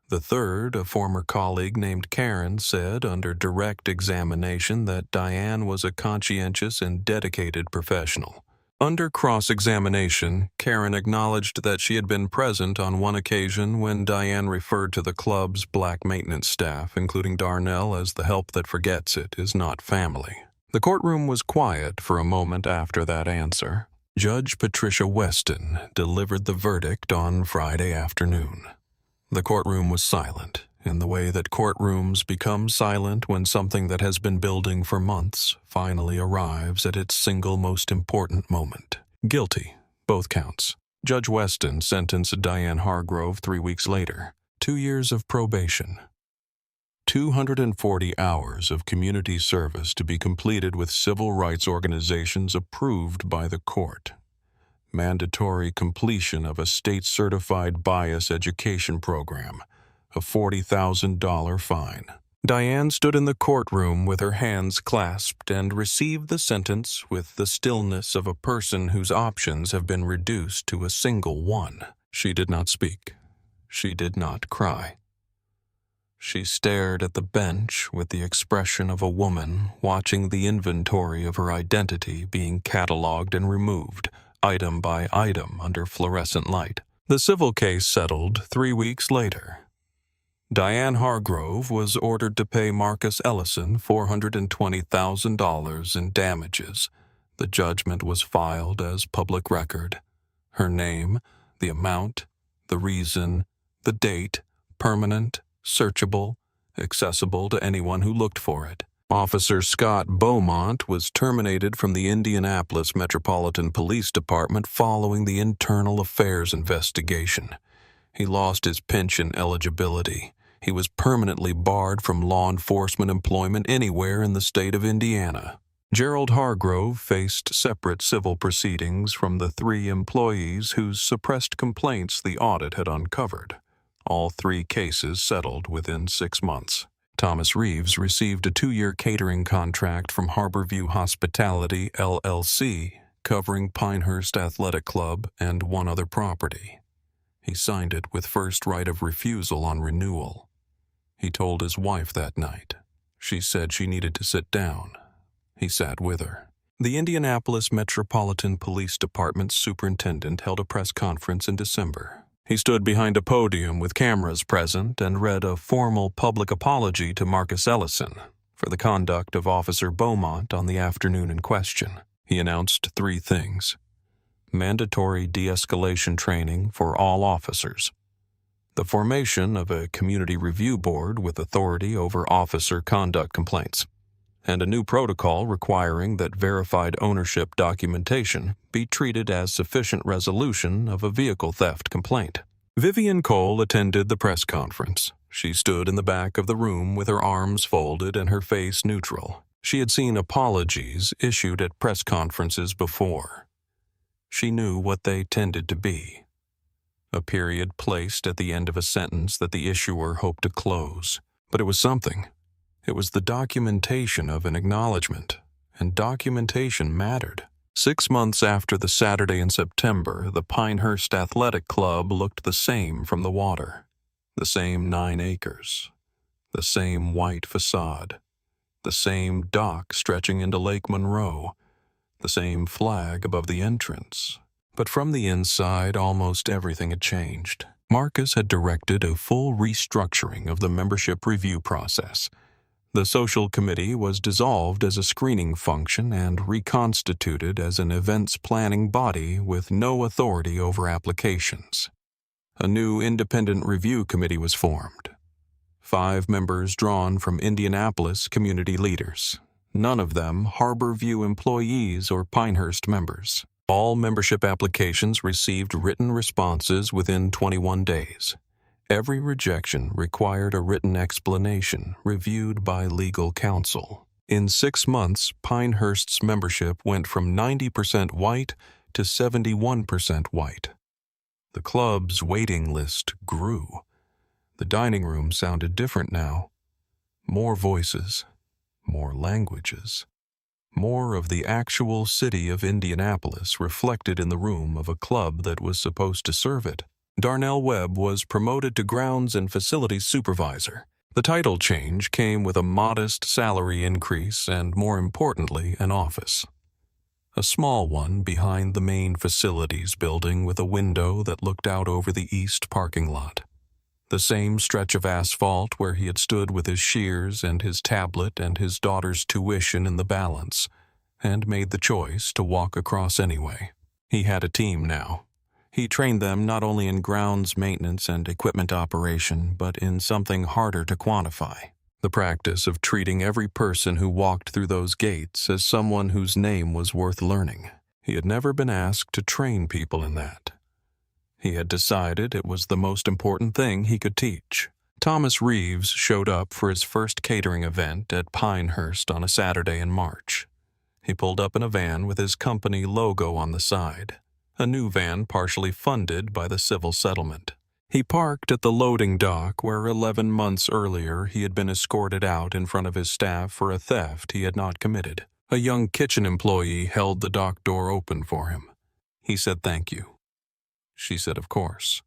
The third, a former colleague named Karen, said under direct examination that Diane was a conscientious and dedicated professional. Under cross-examination, Karen acknowledged that she had been present on one occasion when Diane referred to the club's black maintenance staff, including Darnell, as the help that forgets it is not family. The courtroom was quiet for a moment after that answer. Judge Patricia Weston delivered the verdict on Friday afternoon. The courtroom was silent, in the way that courtrooms become silent when something that has been building for months finally arrives at its single most important moment. Guilty, both counts. Judge Weston sentenced Diane Hargrove 3 weeks later, 2 years of probation, 240 hours of community service to be completed with civil rights organizations approved by the court, mandatory completion of a state-certified bias education program, a $40,000 fine. Diane stood in the courtroom with her hands clasped and received the sentence with the stillness of a person whose options have been reduced to a single one. She did not speak. She did not cry. She stared at the bench with the expression of a woman watching the inventory of her identity being cataloged and removed, item by item under fluorescent light. The civil case settled 3 weeks later. Diane Hargrove was ordered to pay Marcus Ellison $420,000 in damages. The judgment was filed as public record. Her name, the amount, the reason, the date, permanent, searchable, accessible to anyone who looked for it. Officer Scott Beaumont was terminated from the Indianapolis Metropolitan Police Department following the internal affairs investigation. He lost his pension eligibility. He was permanently barred from law enforcement employment anywhere in the state of Indiana. Gerald Hargrove faced separate civil proceedings from the 3 employees whose suppressed complaints the audit had uncovered. All 3 cases settled within 6 months. Thomas Reeves received a 2-year catering contract from Harborview Hospitality, LLC, covering Pinehurst Athletic Club and 1 other property. He signed it with first right of refusal on renewal. He told his wife that night. She said she needed to sit down. He sat with her. The Indianapolis Metropolitan Police Department superintendent held a press conference in December. He stood behind a podium with cameras present and read a formal public apology to Marcus Ellison for the conduct of Officer Beaumont on the afternoon in question. He announced 3 things: mandatory de-escalation training for all officers, the formation of a community review board with authority over officer conduct complaints, and a new protocol requiring that verified ownership documentation be treated as sufficient resolution of a vehicle theft complaint. Vivian Cole attended the press conference. She stood in the back of the room with her arms folded and her face neutral. She had seen apologies issued at press conferences before. She knew what they tended to be: a period placed at the end of a sentence that the issuer hoped to close. But it was something. It was the documentation of an acknowledgement, and documentation mattered. 6 months after the Saturday in September, the Pinehurst Athletic Club looked the same from the water. The same 9 acres. The same white facade. The same dock stretching into Lake Monroe. The same flag above the entrance. But from the inside, almost everything had changed. Marcus had directed a full restructuring of the membership review process. The social committee was dissolved as a screening function and reconstituted as an events planning body with no authority over applications. A new independent review committee was formed. 5 members drawn from Indianapolis community leaders, none of them Harborview employees or Pinehurst members. All membership applications received written responses within 21 days. Every rejection required a written explanation reviewed by legal counsel. In 6 months, Pinehurst's membership went from 90% white to 71% white. The club's waiting list grew. The dining room sounded different now. More voices, more languages, more of the actual city of Indianapolis reflected in the room of a club that was supposed to serve it. Darnell Webb was promoted to grounds and facilities supervisor. The title change came with a modest salary increase and, more importantly, an office. A small one behind the main facilities building with a window that looked out over the east parking lot. The same stretch of asphalt where he had stood with his shears and his tablet and his daughter's tuition in the balance, and made the choice to walk across anyway. He had a team now. He trained them not only in grounds maintenance and equipment operation, but in something harder to quantify. The practice of treating every person who walked through those gates as someone whose name was worth learning. He had never been asked to train people in that. He had decided it was the most important thing he could teach. Thomas Reeves showed up for his first catering event at Pinehurst on a Saturday in March. He pulled up in a van with his company logo on the side, a new van partially funded by the civil settlement. He parked at the loading dock where 11 months earlier he had been escorted out in front of his staff for a theft he had not committed. A young kitchen employee held the dock door open for him. He said thank you. She said of course.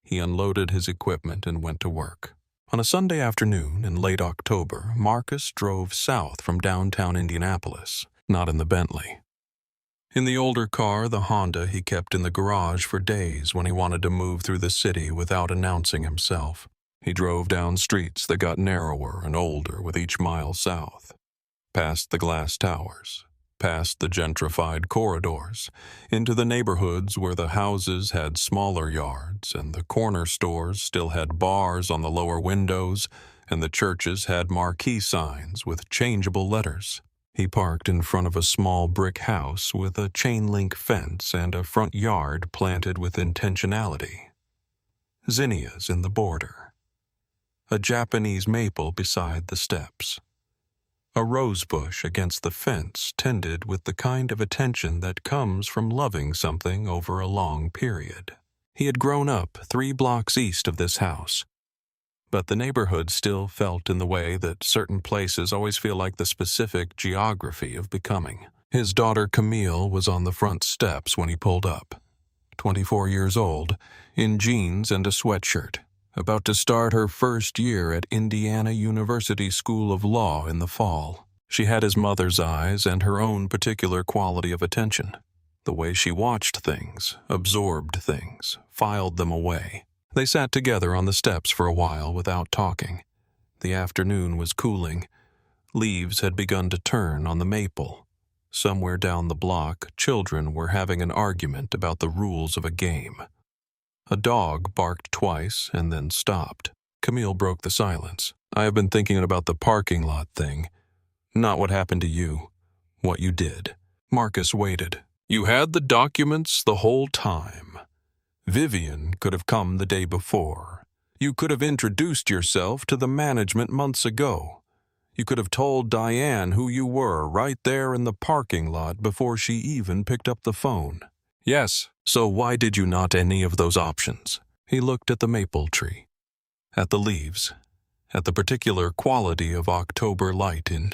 He unloaded his equipment and went to work. On a Sunday afternoon in late October, Marcus drove south from downtown Indianapolis, not in the Bentley. In the older car, the Honda he kept in the garage for days when he wanted to move through the city without announcing himself. He drove down streets that got narrower and older with each mile south, past the glass towers, past the gentrified corridors, into the neighborhoods where the houses had smaller yards and the corner stores still had bars on the lower windows and the churches had marquee signs with changeable letters. He parked in front of a small brick house with a chain-link fence and a front yard planted with intentionality. Zinnias in the border. A Japanese maple beside the steps. A rose bush against the fence tended with the kind of attention that comes from loving something over a long period. He had grown up 3 blocks east of this house, but the neighborhood still felt in the way that certain places always feel like the specific geography of becoming. His daughter Camille was on the front steps when he pulled up, 24 years old, in jeans and a sweatshirt, about to start her first year at Indiana University School of Law in the fall. She had his mother's eyes and her own particular quality of attention. The way she watched things, absorbed things, filed them away. They sat together on the steps for a while without talking. The afternoon was cooling. Leaves had begun to turn on the maple. Somewhere down the block, children were having an argument about the rules of a game. A dog barked twice and then stopped. Camille broke the silence. I have been thinking about the parking lot thing. Not what happened to you. What you did. Marcus waited. You had the documents the whole time. Vivian could have come the day before. You could have introduced yourself to the management months ago. You could have told Diane who you were right there in the parking lot before she even picked up the phone. Yes, so why did you not any of those options? He looked at the maple tree, at the leaves, at the particular quality of October light in